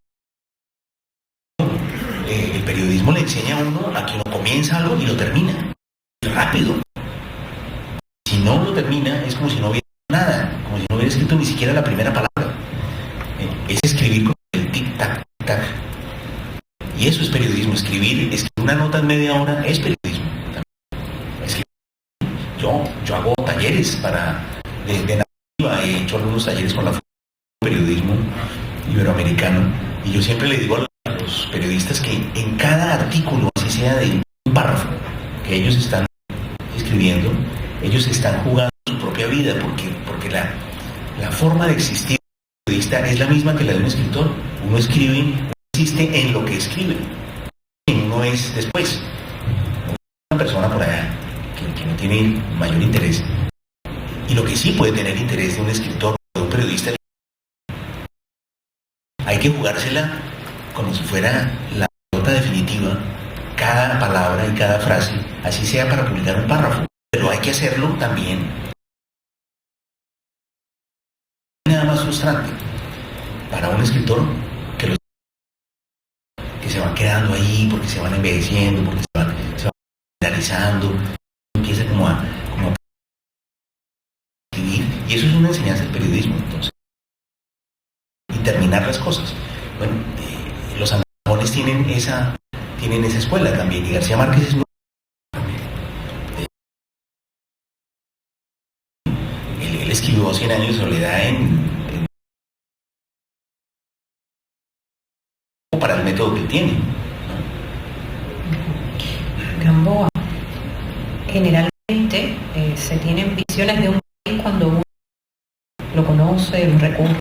El periodismo le enseña a uno a que uno comienza algo y lo termina rápido. Si no lo termina, es como si no hubiera nada, como si no hubiera escrito ni siquiera la primera palabra. Es escribir con el tic-tac, tic-tac. Y eso es periodismo. Escribir una nota en media hora es periodismo. Yo hago talleres de narrativa, he hecho algunos talleres con la Fundación de Periodismo Iberoamericano, y yo siempre le digo a los periodistas que en cada artículo, así sea de un párrafo que ellos están escribiendo, ellos están jugando su propia vida, porque la forma de existir del periodista es la misma que la de un escritor. Uno escribe, uno existe en lo que escribe, uno es después. Una persona por allá que no tiene mayor interés, y lo que sí puede tener interés de un escritor o de un periodista, hay que jugársela como si fuera la nota definitiva, cada palabra y cada frase, así sea para publicar un párrafo, pero hay que hacerlo también. Nada más frustrante para un escritor que los que se van quedando ahí porque se van envejeciendo, porque se van finalizando, empieza como a escribir, y eso es una enseñanza del periodismo, entonces, y terminar las cosas. Bueno, los anglosajones tienen esa escuela también, y García Márquez es muy... Él escribió 100 años de soledad para el método que tiene, ¿no? Gamboa, generalmente se tienen visiones de un país cuando uno lo conoce, lo recorre.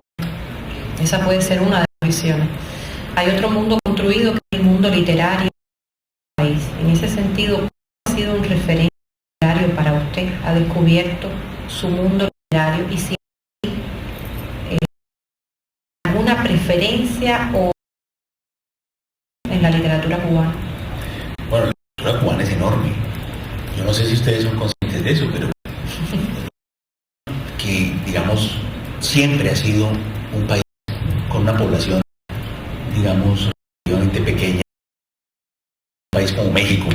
Esa puede ser una de las visiones. Hay otro mundo construido que es el mundo literario del país. En ese sentido, ¿cuál ha sido un referente literario para usted? ¿Ha descubierto su mundo literario? Y si hay alguna preferencia o en la literatura cubana. Bueno, la literatura cubana es enorme. Yo no sé si ustedes son conscientes de eso, pero que, digamos, siempre ha sido un país con una población, digamos, relativamente pequeña, un país como México.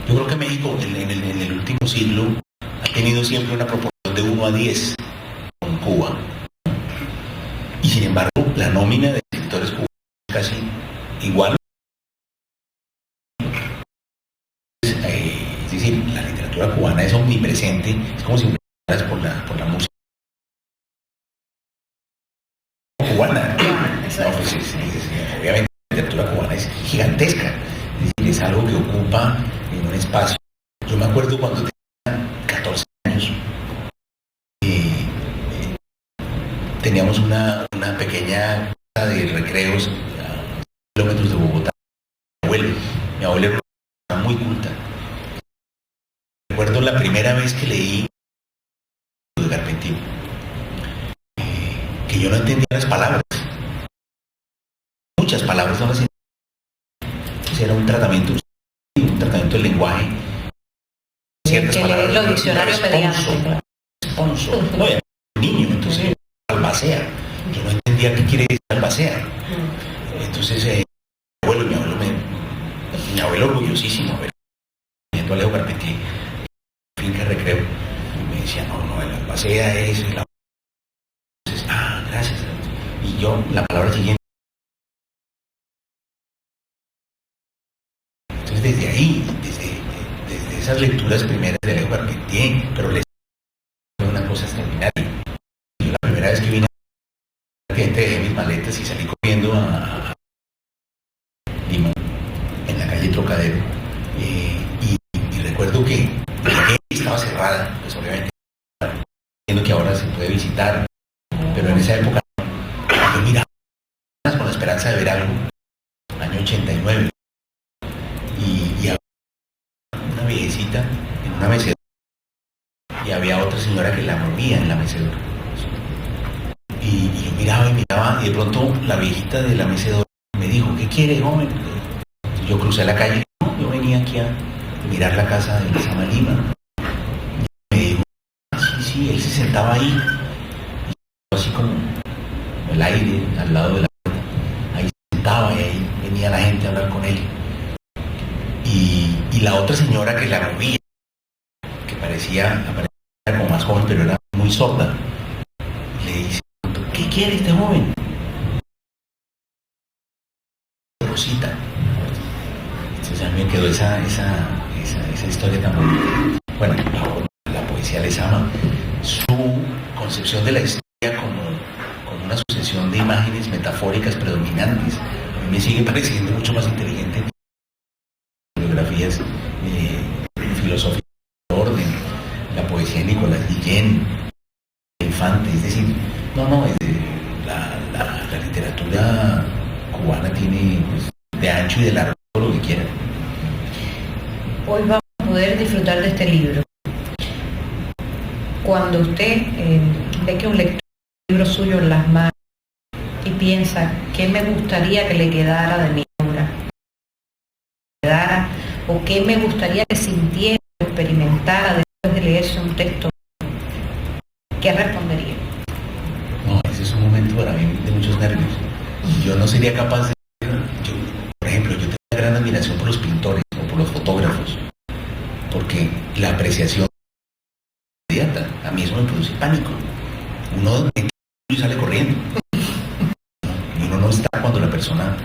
Yo creo que México en el último siglo ha tenido siempre una proporción de 1 a 10 con Cuba. Y sin embargo, la nómina de escritores cubanos es casi igual. Es decir, la literatura cubana es omnipresente, es como si fueras por la música cubana. No, pues obviamente la literatura cubana es gigantesca, es decir, es algo que ocupa en un espacio. Yo me acuerdo cuando tenía 14 años, teníamos una pequeña casa de recreos a kilómetros de Bogotá. Mi abuelo era una persona muy culta. Recuerdo la primera vez que leí de Carpentier, que yo no entendía las palabras. Muchas palabras no las entendía. Era un tratamiento del lenguaje. Ciertas palabras. Los diccionarios mediante. Responso. No, era un niño, entonces albacea. Yo no entendía qué quiere decir albacea. Entonces, mi abuelo orgullosísimo, viendo a Leo Carpentier, finca recreo, me decía, no, el albacea es la... Entonces, gracias. Y yo, la palabra siguiente. Entonces, desde ahí, desde esas lecturas primeras de Leo Carpentier, pero les fue una cosa extraordinaria. Yo la primera vez que vine a dejé mis maletas y salí corriendo a Lima, en la calle Trocadero, y recuerdo que estaba cerrada, pues obviamente, viendo que ahora se puede visitar, pero en esa época yo miraba con la esperanza de ver algo, año 89, y había una viejecita en una mecedora, y había otra señora que la movía en la mecedora, y yo miraba, y de pronto la viejita de la mecedora me dijo, ¿qué quiere, joven? Yo crucé la calle, yo venía aquí a mirar la casa de Sama Lima. Me dijo, sí, él se sentaba ahí, así como el aire al lado de la puerta, ahí se sentaba y ahí venía la gente a hablar con él. Y la otra señora que la movía, que parecía como más joven, pero era muy sorda, le dice, ¿qué quiere este joven? Rosita. Entonces a mí me quedó esa historia tan bonita. Bueno, la poesía les ama. Su concepción de la historia como una sucesión de imágenes metafóricas predominantes. A mí me sigue pareciendo mucho más inteligente que biografías filosóficas de orden, la poesía de Nicolás Guillén, Infante. Es decir, la literatura cubana tiene, pues, de ancho y de largo todo lo que quiera. Hoy vamos a poder disfrutar de este libro. Cuando usted ve que un lector un libro suyo en las manos, y piensa qué me gustaría que le quedara de mi obra, o qué me gustaría que sintiera o experimentara después de leerse un texto, ¿qué respondería? No, ese es un momento para mí de muchos nervios. Yo no sería capaz de... por ejemplo, yo tengo una gran admiración por los pintores o por los fotógrafos, porque la apreciación inmediata, a mí eso me produce pánico. Uno y sale corriendo. Y uno no está cuando la persona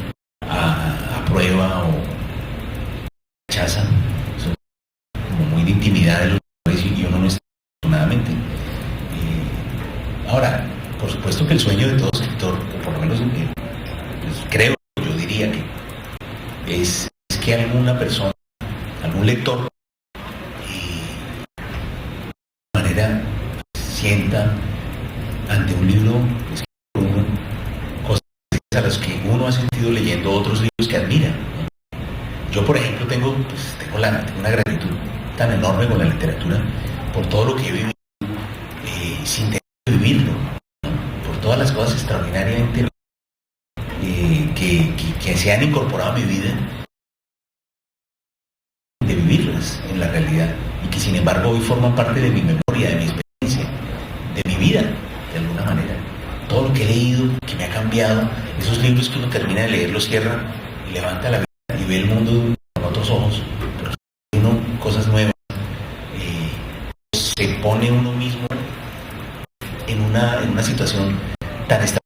aprueba o rechaza. Son como muy de intimidad de los lectores y uno no está afortunadamente. Ahora, por supuesto que el sueño de todo escritor, o por lo menos pues creo, yo diría que es que alguna persona, algún lector, de manera sienta ante un libro escrito uno cosas a las que uno ha sentido leyendo otros libros que admira. Yo, por ejemplo, tengo una gratitud tan enorme con la literatura por todo lo que he vivido sin tener que vivirlo, ¿no? Por todas las cosas extraordinariamente que se han incorporado a mi vida, de vivirlas en la realidad, y que sin embargo hoy forman parte de mi memoria, de mi experiencia, de mi vida, de alguna manera. Todo lo que he leído, que me ha cambiado, esos libros que uno termina de leer, los cierra y levanta la vida y ve el mundo con otros ojos, porque uno cosas nuevas, se pone uno mismo en una situación tan estable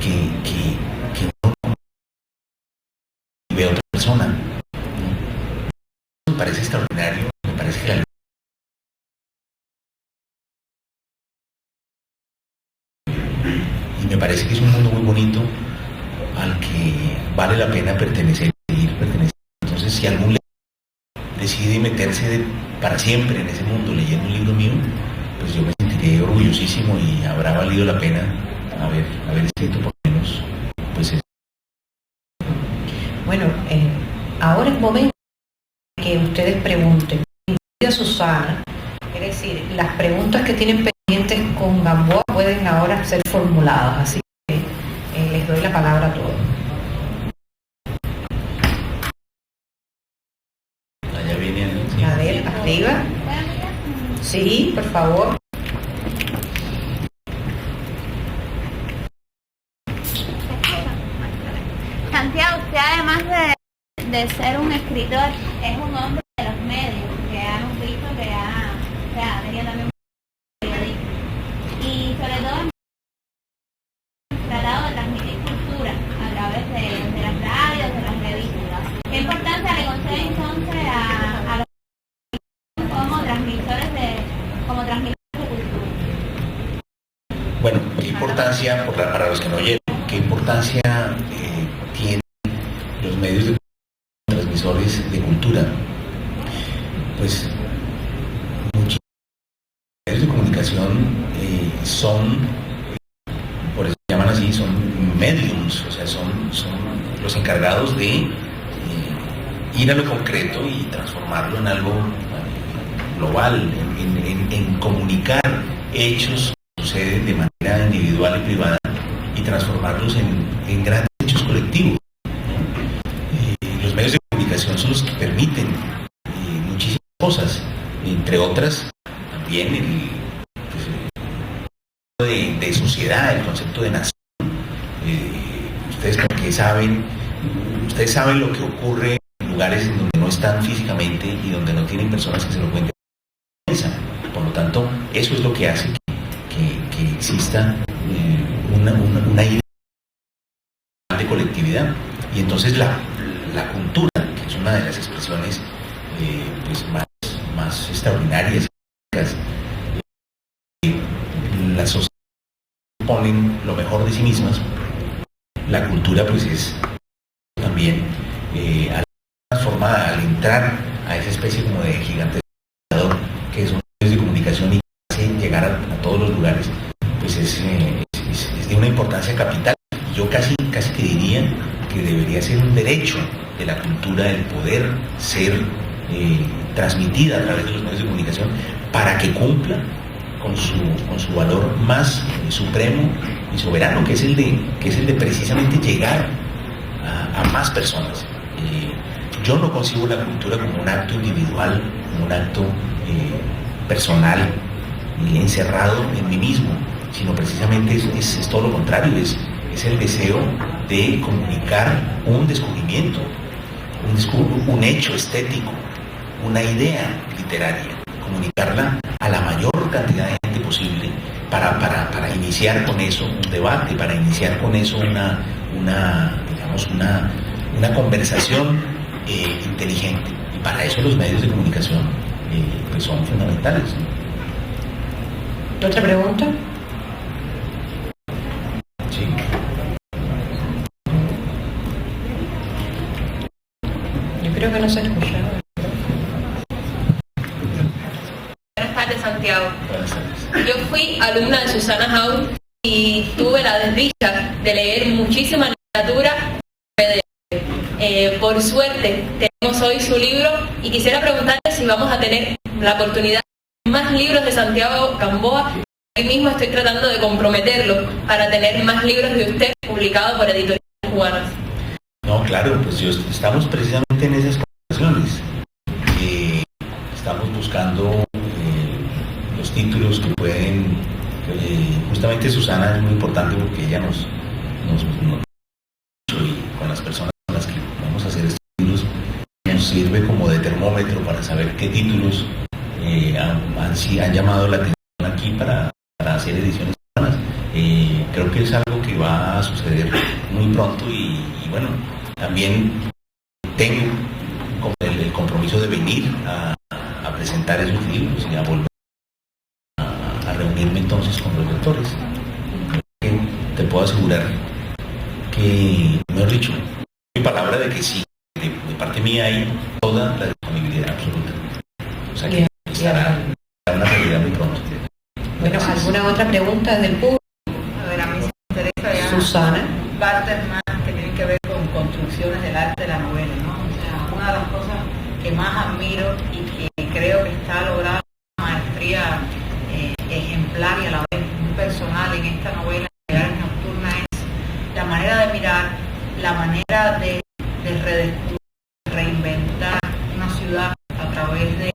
que uno ve a otra persona. Me parece extraordinario, me parece que la y me parece que es un mundo muy bonito al que vale la pena pertenecer, seguir perteneciendo. Entonces, si algún lector decide meterse para siempre en ese mundo leyendo un libro mío, pues yo me sentiré orgullosísimo y habrá valido la pena haber escrito por lo menos pues eso. Bueno, ahora es momento que ustedes pregunten. Incluida Susana, es decir, las preguntas que tienen pendientes con Gamboa pueden ahora ser formuladas, así que les doy la palabra a todos. Allá viene sí. A ver, arriba. Sí, por favor. Santiago, usted además de ser un escritor, es un hombre de los medios, que hemos visto que ha tenido también un periodismo. Y sobre todo tratado de transmitir cultura a través de las radios, de las revistas. ¿Qué importancia le concede entonces a los como transmisores de cultura? Bueno, ¿qué importancia, para los que no oyeron, qué importancia tienen los medios de transmisores de cultura? Pues muchos medios de comunicación son, por eso se llaman así, son mediums, o sea, son los encargados de ir a lo concreto y transformarlo en algo global, en comunicar hechos que suceden de manera individual y privada y transformarlos en grandes hechos colectivos. Los medios de comunicación son los que permiten muchísimas cosas, entre otras también el de sociedad, el concepto de nación. Ustedes saben lo que ocurre en lugares en donde no están físicamente y donde no tienen personas que se lo cuenten. Por lo tanto, eso es lo que hace que exista una idea de colectividad. Y entonces la cultura, que es una de las expresiones pues más extraordinarias, las sociedades ponen lo mejor de sí mismas. La cultura pues es también transformada al entrar a esa especie como de gigante que son medios de comunicación y hace llegar a todos los lugares, pues es de una importancia capital. Yo casi que diría que debería ser un derecho de la cultura el poder ser transmitida a través de los medios de comunicación para que cumpla con su valor más supremo y soberano, que es el de precisamente llegar a más personas. Yo no concibo la cultura como un acto individual, como un acto personal, encerrado en mí mismo, sino precisamente es todo lo contrario, es el deseo de comunicar un descubrimiento, un hecho estético, una idea literaria, comunicarla a la mayor cantidad de gente posible para iniciar con eso un debate, para iniciar con eso una conversación inteligente. Y para eso los medios de comunicación pues son fundamentales. ¿Otra pregunta? Sí. Yo creo que no se escucha. Buenas tardes, Santiago. Buenas tardes. Yo fui alumna de Susana Haun y tuve la desdicha de leer muchísima literatura. Por suerte tenemos hoy su libro y quisiera preguntarle si vamos a tener la oportunidad de más libros de Santiago Gamboa. Hoy mismo estoy tratando de comprometerlo para tener más libros de usted publicados por editoriales cubanas. No, claro, pues estamos precisamente en esas conversaciones. Estamos buscando los títulos que pueden... justamente Susana es muy importante porque ella nos y con las personas con las que vamos a hacer estos títulos nos sirve como de termómetro para saber qué títulos han llamado la atención aquí para hacer ediciones cubanas. Creo que es algo que va a suceder muy pronto y bueno, también tengo como el compromiso de venir a presentar esos libros y a volver a reunirme entonces con los lectores. Te puedo asegurar que, mejor dicho, mi palabra de que sí, de parte mía hay toda la disponibilidad absoluta. O sea que estará una realidad muy pronto. Bueno, ¿alguna otra pregunta del público? A ver, a mí sí me interesa ya Susana. partes más que tienen que ver con construcciones del arte de la novela, ¿no? O sea, una de las cosas que más admiro y que creo que está lograda una maestría ejemplar y a la vez muy personal en esta novela Llegar Nocturna es la manera de mirar, la manera de redescubrir, reinventar una ciudad a través de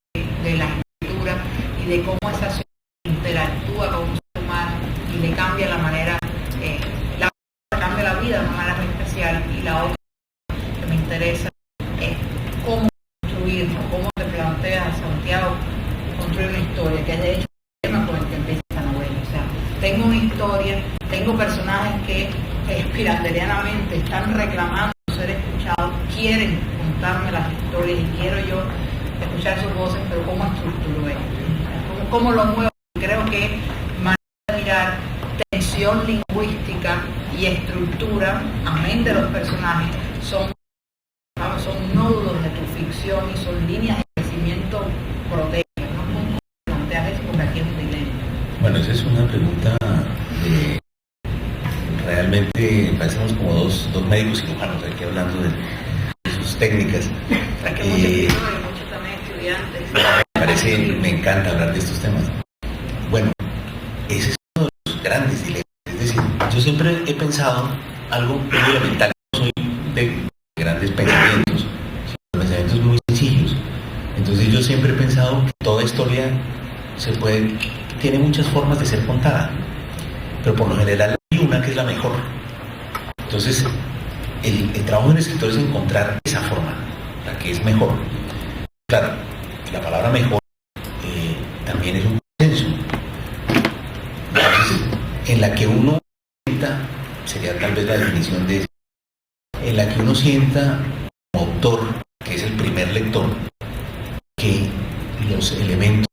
la escritura y de cómo esa ciudad interactúa con un ser humano y le cambia la manera, cambia la vida de una manera muy especial. Y la otra que me interesa es cómo construir, cómo te planteas, Santiago, construir una historia, que es de hecho el tema con el que empieza esta novela. O sea, tengo una historia, tengo personajes que espirandelerianamente están reclamando ser escuchados, quieren contarme las historias y quiero yo escuchar sus voces, pero ¿cómo estructuro esto? ¿Cómo lo muevo? Creo que manera de mirar, tensión lingüística y estructura, amén de los personajes, son nódulos de tu ficción y son líneas de crecimiento proteicas, ¿no? ¿Cómo planteas eso? Porque aquí es un dilema. Bueno, esa es una pregunta realmente parecemos como dos médicos cirujanos aquí hablando de sus técnicas. Muchos también estudiantes. Me encanta hablar de estos temas. Bueno, ese es uno de los grandes dilemas. Es decir, yo siempre he pensado algo muy elemental. No soy de grandes pensamientos, sino pensamientos muy sencillos. Entonces yo siempre he pensado que toda historia tiene muchas formas de ser contada, pero por lo general hay una que es la mejor. Entonces el trabajo del escritor es encontrar esa forma, la que es mejor. Claro, la palabra mejor también es un consenso. Entonces, en la que uno sienta, sería tal vez la definición de eso, en la que uno sienta como autor, que es el primer lector, que los elementos,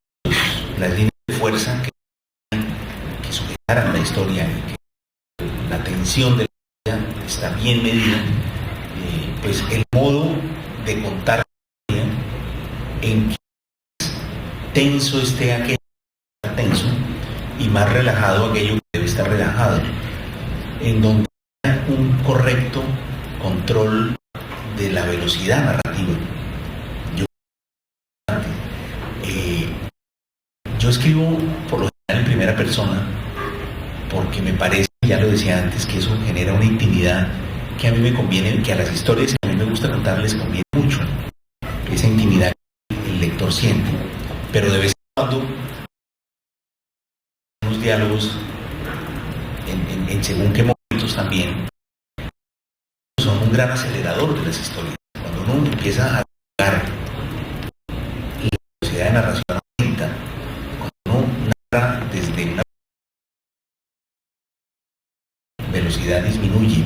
las líneas de fuerza que sujetaran la historia, que la tensión de la historia está bien medida, pues el modo de contar la historia, en que tenso esté aquello que está tenso y más relajado aquello que debe estar relajado, en donde haya un correcto control de la velocidad narrativa. Yo escribo por lo general en primera persona, porque me parece, ya lo decía antes, que eso genera una intimidad que a mí me conviene, que a las historias que a mí me gusta contar les conviene mucho, esa intimidad que el lector siente, pero de vez en cuando unos diálogos en según qué momentos también son un gran acelerador de las historias. Cuando uno empieza a jugar la velocidad de narración aumenta, cuando uno narra desde una velocidad disminuye,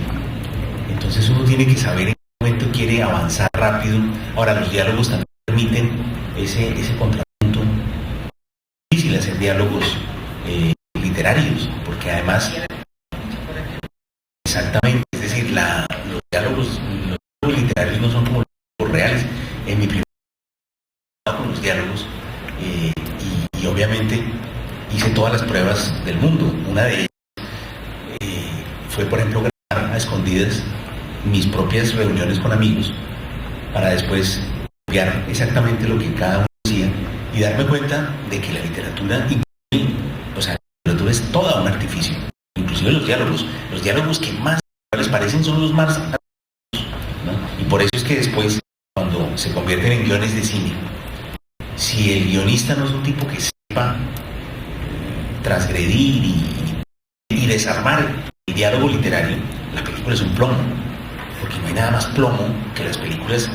entonces uno tiene que saber en qué momento quiere avanzar rápido. Ahora, los diálogos también permiten ese contrapunto. Es difícil hacer diálogos literarios, porque además, exactamente, es decir, los diálogos literarios no son como los reales. En mi primer trabajo con los diálogos, y obviamente hice todas las pruebas del mundo. Una de ellas fue, por ejemplo, grabar a escondidas mis propias reuniones con amigos para después copiar exactamente lo que cada uno decía y darme cuenta de que la literatura, o sea, la literatura es toda un artificio, inclusive los diálogos que más les parecen son los más artísticos, ¿no? Y por eso es que después, cuando se convierten en guiones de cine, si el guionista no es un tipo que sepa transgredir y desarmar el diálogo literario, la película es un plomo, porque no hay nada más plomo que las películas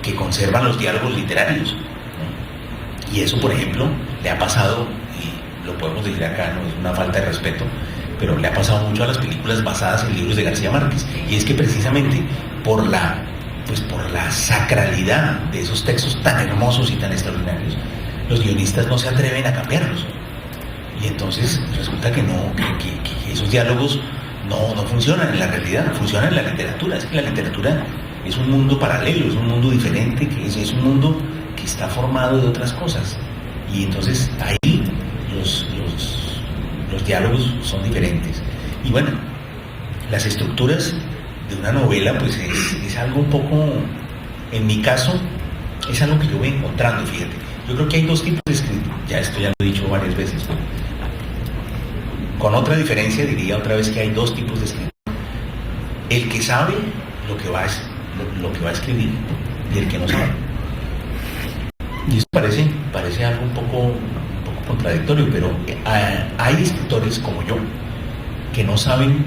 que conservan los diálogos literarios, ¿no? Y eso, por ejemplo, le ha pasado, y lo podemos decir acá, no es una falta de respeto, pero le ha pasado mucho a las películas basadas en libros de García Márquez, y es que precisamente por la sacralidad de esos textos tan hermosos y tan extraordinarios, los guionistas no se atreven a cambiarlos, y entonces resulta que esos diálogos no funcionan en la realidad, funcionan en la literatura. Es que la literatura es un mundo paralelo, es un mundo diferente, es un mundo que está formado de otras cosas, y entonces ahí los diálogos son diferentes. Y bueno, las estructuras de una novela pues es algo un poco, en mi caso, es algo que yo voy encontrando, fíjate. Yo creo que hay dos tipos de escritura, ya esto ya lo he dicho varias veces, ¿no? Con otra diferencia diría otra vez que hay dos tipos de escritura: el que sabe lo que va a escribir y el que no sabe. Y eso parece algo un poco contradictorio, pero hay escritores como yo que no saben,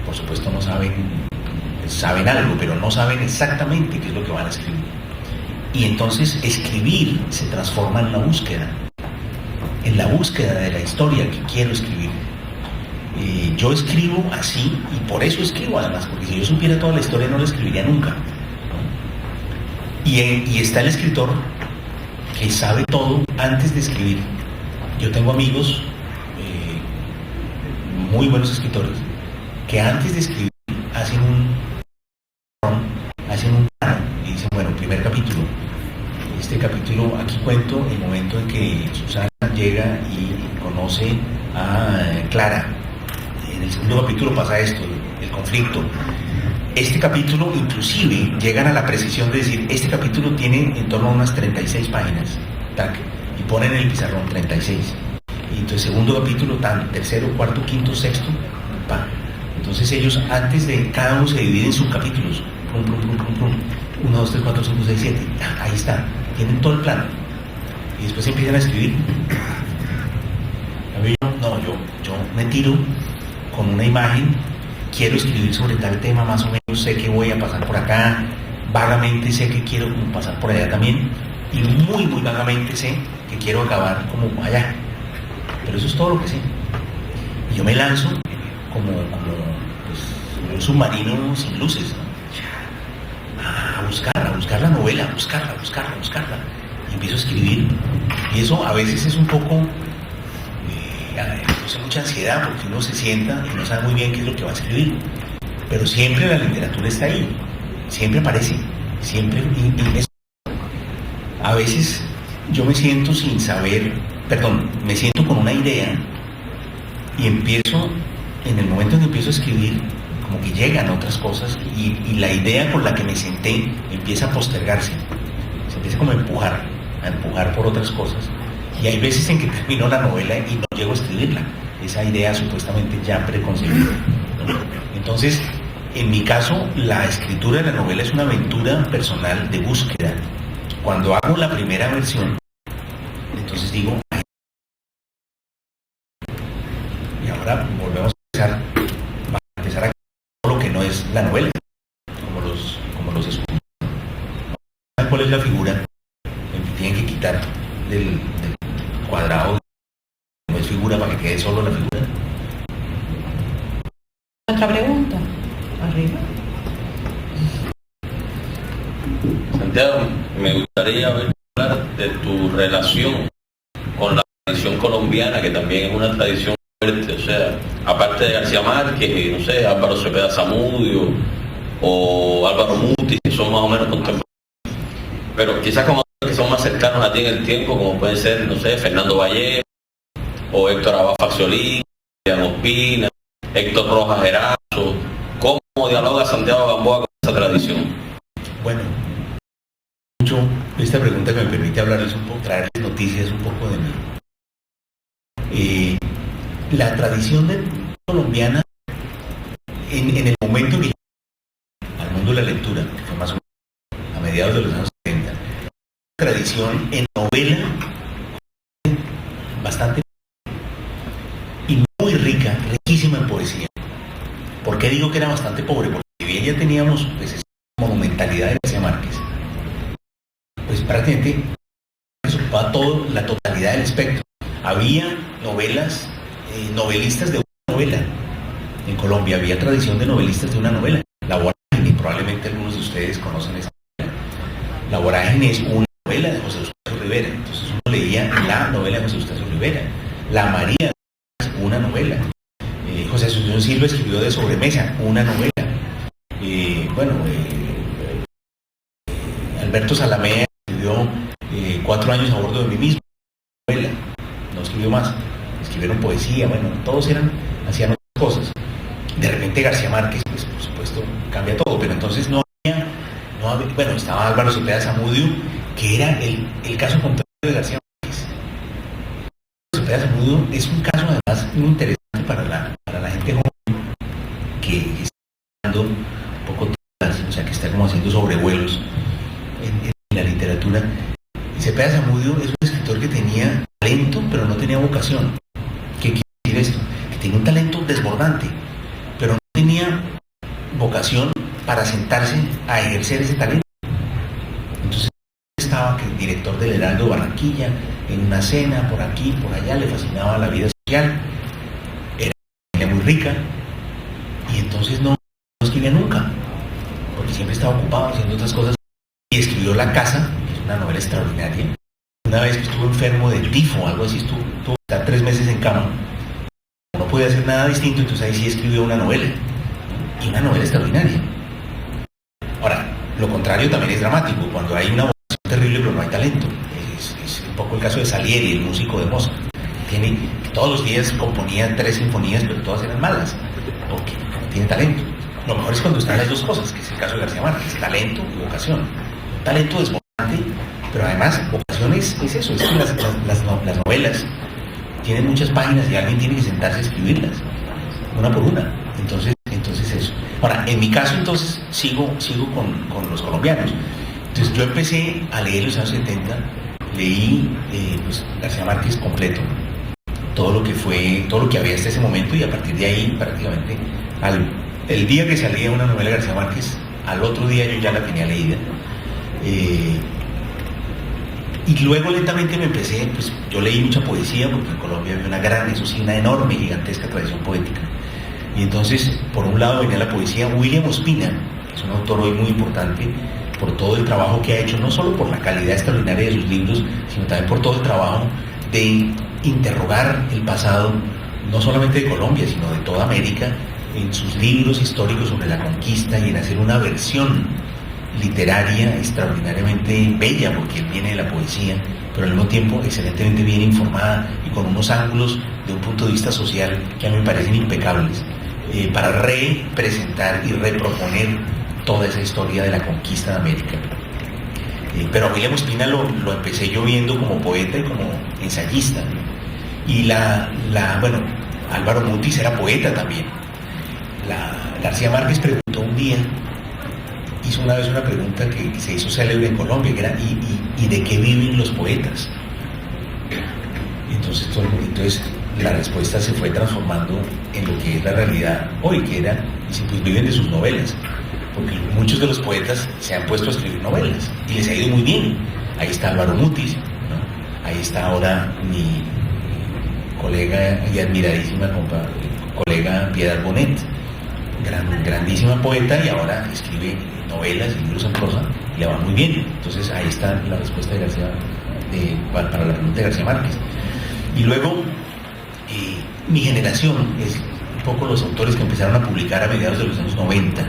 por supuesto no saben algo, pero no saben exactamente qué es lo que van a escribir. Y entonces escribir se transforma en la búsqueda de la historia que quiero escribir. Yo escribo así, y por eso escribo además, porque si yo supiera toda la historia no la escribiría nunca, ¿no? Y está el escritor que sabe todo antes de escribir. Yo tengo amigos muy buenos escritores que antes de escribir hacen un plano y dicen, bueno, primer capítulo. Este capítulo, aquí cuento el momento en que Susana llega y conoce a Clara. En el segundo capítulo pasa esto, el conflicto. Este capítulo, inclusive, llegan a la precisión de decir, este capítulo tiene en torno a unas 36 páginas. Tac, y ponen en el pizarrón 36. Y entonces, segundo capítulo, tercero, cuarto, quinto, sexto, pa. Entonces ellos, antes de cada uno se dividen en subcapítulos. 1, 2, 3, 4, 5, 6, 7. Ahí está. Tienen todo el plano. Y después empiezan a escribir. A mí yo me tiro con una imagen. Quiero escribir sobre tal tema, más o menos sé que voy a pasar por acá. Vagamente sé que quiero pasar por allá también. Y muy, muy vagamente sé que quiero acabar como allá. Pero eso es todo lo que sé. Y yo me lanzo como un submarino sin luces, ¿no? A buscar la novela, a buscarla. Y empiezo a escribir. Y eso a veces es un poco, mucha ansiedad, porque uno se sienta y no sabe muy bien qué es lo que va a escribir. Pero siempre la literatura está ahí, siempre aparece, siempre. A veces yo me siento me siento con una idea y empiezo, en el momento en que empiezo a escribir, como que llegan otras cosas y la idea con la que me senté empieza a postergarse, se empieza como a empujar por otras cosas, Y hay veces en que termino la novela y no llego a escribirla, esa idea supuestamente ya preconcebida, ¿no? Entonces, en mi caso, la escritura de la novela es una aventura personal de búsqueda. Cuando hago la primera versión, entonces digo, ay, y ahora volvemos a empezar a todo lo que no es la novela, como los escudos. ¿Cuál es la figura? Tienen que quitar del cuadrado, no es figura, para que quede solo la figura. Otra pregunta, arriba. Santiago, me gustaría hablar de tu relación con la tradición colombiana, que también es una tradición fuerte, o sea, aparte de García Márquez, no sé, Álvaro Cepeda Zamudio o Álvaro Mutis, que son más o menos contemporáneos, pero quizás como que son más cercanos a ti en el tiempo, como pueden ser, no sé, Fernando Vallejo o Héctor Abad Facciolín, Julián Ospina, Héctor Rojas Erazo. ¿Cómo dialoga Santiago Gamboa con esa tradición? Bueno, esta pregunta que me permite hablarles un poco, traerles noticias un poco de mí. La tradición colombiana, en el momento que al mundo de la lectura, que fue más o menos a mediados de los años 70, tradición en novela bastante y muy rica, riquísima en poesía. ¿Por qué digo que era bastante pobre? Porque si bien ya teníamos pues, esa monumentalidad de García Márquez, pues prácticamente ocupaba la totalidad del espectro. Había novelas, novelistas de una novela. En Colombia había tradición de novelistas de una novela. La Vorágine, probablemente algunos de ustedes conocen esa novela. La Vorágine es una novela de José Eustacio Rivera. Entonces uno leía la novela de José Eustacio Rivera. La María es una novela. José Asunción Silva escribió De Sobremesa, una novela. Alberto Salamea escribió 4 años a bordo de mí mismo, novela. No escribió más. Escribieron poesía, bueno, todos hacían otras cosas. De repente García Márquez, pues por supuesto, cambia todo, pero entonces no había, bueno, estaba Álvaro Cepeda Zamudio, que era el caso contrario de García Márquez. Cepeda Zamudio es un caso además muy interesante para la gente joven que está dando un poco, o sea, que está como haciendo sobrevuelos en la literatura. Cepeda Zamudio es un escritor que tenía talento, pero no tenía vocación. ¿Qué quiere decir esto? Que tenía un talento desbordante, pero no tenía vocación para sentarse a ejercer ese talento. Entonces estaba que el director del Heraldo de Barranquilla, en una cena, por aquí, por allá, le fascinaba la vida social, era muy rica, y entonces no escribía nunca, porque siempre estaba ocupado haciendo otras cosas, y escribió La Casa, que es una novela extraordinaria. Una vez que estuvo enfermo de tifo, algo así, estuvo 3 meses en cama, no podía hacer nada distinto, entonces ahí sí escribió una novela, y una novela extraordinaria. Ahora, lo contrario también es dramático, cuando hay una vocación terrible pero no hay talento. Es un poco el caso de Salieri, el músico de Mozart. Todos los días componía 3 sinfonías, pero todas eran malas, porque no tiene talento. Lo mejor es cuando están las dos cosas, que es el caso de García Márquez, talento y vocación. Un talento desbordante, pero además vocación es eso, es que las novelas tienen muchas páginas y alguien tiene que sentarse a escribirlas, una por una. Entonces eso. Ahora, en mi caso, entonces, sigo con los colombianos. Entonces, yo empecé a leer los años 70, leí pues, García Márquez completo, todo lo que había hasta ese momento, y a partir de ahí, prácticamente, el día que salía una novela de García Márquez, al otro día yo ya la tenía leída. Y luego lentamente me empecé, pues yo leí mucha poesía, porque en Colombia había una enorme, gigantesca tradición poética. Y entonces, por un lado venía la poesía. William Ospina, que es un autor hoy muy importante, por todo el trabajo que ha hecho, no solo por la calidad extraordinaria de sus libros, sino también por todo el trabajo de interrogar el pasado, no solamente de Colombia, sino de toda América, en sus libros históricos sobre la conquista y en hacer una versión literaria extraordinariamente bella, porque él viene de la poesía, pero al mismo tiempo excelentemente bien informada y con unos ángulos de un punto de vista social que a mí me parecen impecables, para representar y reproponer toda esa historia de la conquista de América. Pero a William Ospina lo empecé yo viendo como poeta y como ensayista, ¿no? Y bueno, Álvaro Mutis era poeta también. García Márquez preguntó un día, hizo una vez una pregunta que se hizo célebre en Colombia, que era ¿y de qué viven los poetas? Entonces la respuesta se fue transformando en lo que es la realidad hoy, que era, pues viven de sus novelas, porque muchos de los poetas se han puesto a escribir novelas y les ha ido muy bien. Ahí está Álvaro Mutis, ¿no? Ahí está ahora mi colega y admiradísima colega Piedad Bonet, grandísima poeta, y ahora escribe novelas y libros en prosa y le va muy bien. Entonces ahí está la respuesta de para la pregunta de García Márquez. Y luego mi generación es un poco los autores que empezaron a publicar a mediados de los años 90,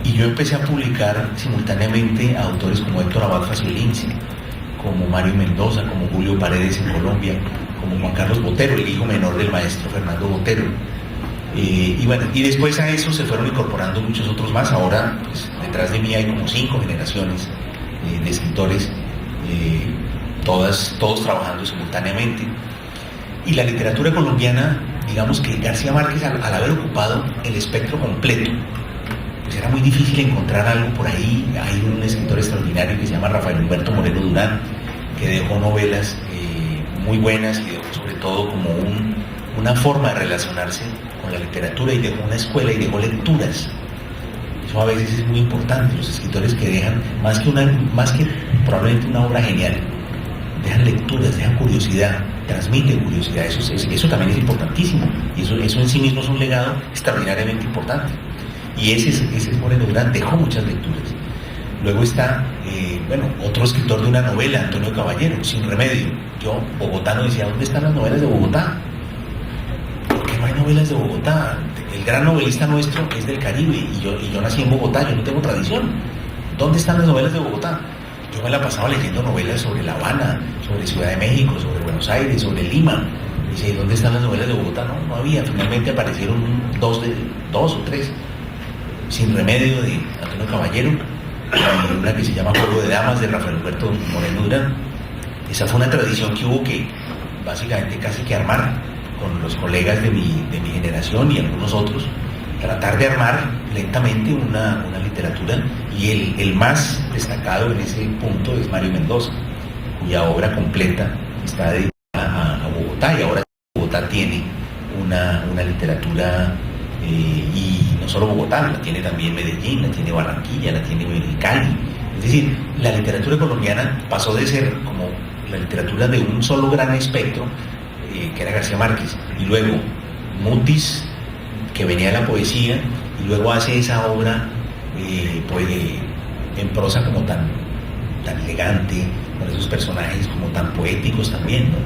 y yo empecé a publicar simultáneamente a autores como Héctor Abad Faciolince, como Mario Mendoza, como Julio Paredes en Colombia, como Juan Carlos Botero, el hijo menor del maestro Fernando Botero. Y después a eso se fueron incorporando muchos otros más. Ahora, pues, detrás de mí hay como 5 generaciones de escritores, todos trabajando simultáneamente. Y la literatura colombiana, digamos que García Márquez, al haber ocupado el espectro completo, pues era muy difícil encontrar algo por ahí. Hay un escritor extraordinario que se llama Rafael Humberto Moreno Durán, que dejó novelas muy buenas y dejó sobre todo como una forma de relacionarse con la literatura, y dejó una escuela y dejó lecturas. Eso a veces es muy importante, los escritores que dejan, más que probablemente una obra genial, dejan lecturas, dejan curiosidad, transmiten curiosidad. Eso también es importantísimo, y eso en sí mismo es un legado extraordinariamente importante. Y ese es Moreno Durán, dejó muchas lecturas. Luego está, otro escritor de una novela, Antonio Caballero, Sin Remedio. Yo, bogotano, decía, ¿dónde están las novelas de Bogotá? ¿Por qué no hay novelas de Bogotá? El gran novelista nuestro es del Caribe, y yo nací en Bogotá, yo no tengo tradición. ¿Dónde están las novelas de Bogotá? Yo me la pasaba leyendo novelas sobre La Habana, sobre Ciudad de México, sobre Buenos Aires, sobre Lima. Dice, ¿dónde están las novelas de Bogotá? No había. Finalmente aparecieron dos o tres. Sin Remedio, de Antonio Caballero, y una que se llama Juego de Damas, de Rafael Humberto Moreno Durán. Esa fue una tradición que hubo que básicamente casi que armar con los colegas de mi generación y algunos otros, tratar de armar lentamente una literatura, y el más destacado en ese punto es Mario Mendoza, cuya obra completa está dedicada a Bogotá, y ahora Bogotá tiene una literatura, y no solo Bogotá, la tiene también Medellín, la tiene Barranquilla, la tiene Cali. Es decir, la literatura colombiana pasó de ser como la literatura de un solo gran espectro, que era García Márquez, y luego Mutis, que venía de la poesía, y luego hace esa obra en prosa como tan elegante, con esos personajes como tan poéticos también, ¿no?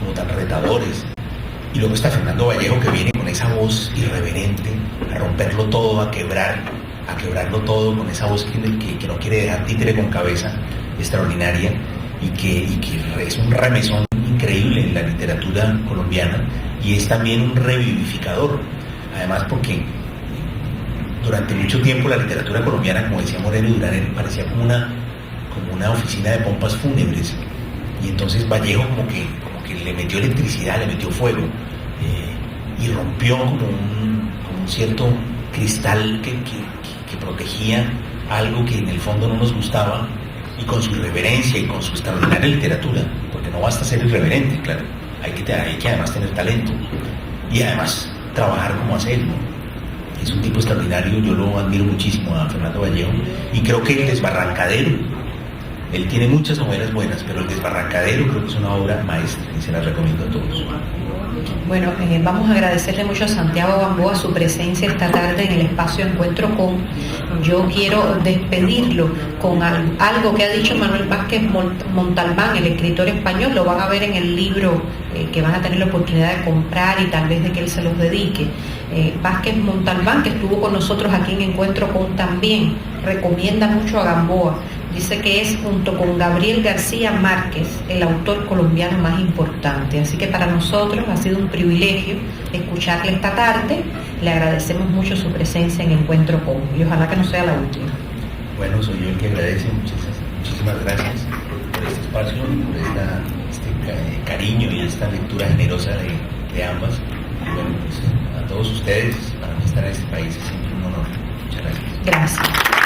Como tan retadores. Y luego está Fernando Vallejo, que viene con esa voz irreverente a romperlo todo, a quebrarlo todo, con esa voz que no quiere dejar títere con cabeza, extraordinaria, y que es un remesón increíble en la literatura colombiana, y es también un revivificador. Además, porque durante mucho tiempo la literatura colombiana, como decía Moreno Durán, parecía como una oficina de pompas fúnebres, y entonces Vallejo como que le metió electricidad, le metió fuego, y rompió como un cierto cristal que protegía algo que en el fondo no nos gustaba, y con su irreverencia y con su extraordinaria literatura, porque no basta ser irreverente, claro, hay que además tener talento y además trabajar como hace él, ¿no? Es un tipo extraordinario, yo lo admiro muchísimo a Fernando Vallejo, y creo que El Desbarrancadero, él tiene muchas novelas buenas, pero El Desbarrancadero creo que es una obra maestra y se la recomiendo a todos. Bueno, vamos a agradecerle mucho a Santiago Gamboa su presencia esta tarde en el espacio Encuentro Con. Yo quiero despedirlo con algo que ha dicho Manuel Vázquez Montalbán, el escritor español. Lo van a ver en el libro que van a tener la oportunidad de comprar, y tal vez de que él se los dedique. Vázquez Montalbán, que estuvo con nosotros aquí en Encuentro Con también, recomienda mucho a Gamboa. Dice que es, junto con Gabriel García Márquez, el autor colombiano más importante. Así que para nosotros ha sido un privilegio escucharle esta tarde. Le agradecemos mucho su presencia en Encuentro Con, y ojalá que no sea la última. Bueno, soy yo el que agradece. Muchas muchísimas gracias por este espacio, por este cariño y esta lectura generosa de ambas. Y bueno, pues a todos ustedes, para mí estar en este país es siempre un honor. Muchas gracias. Gracias.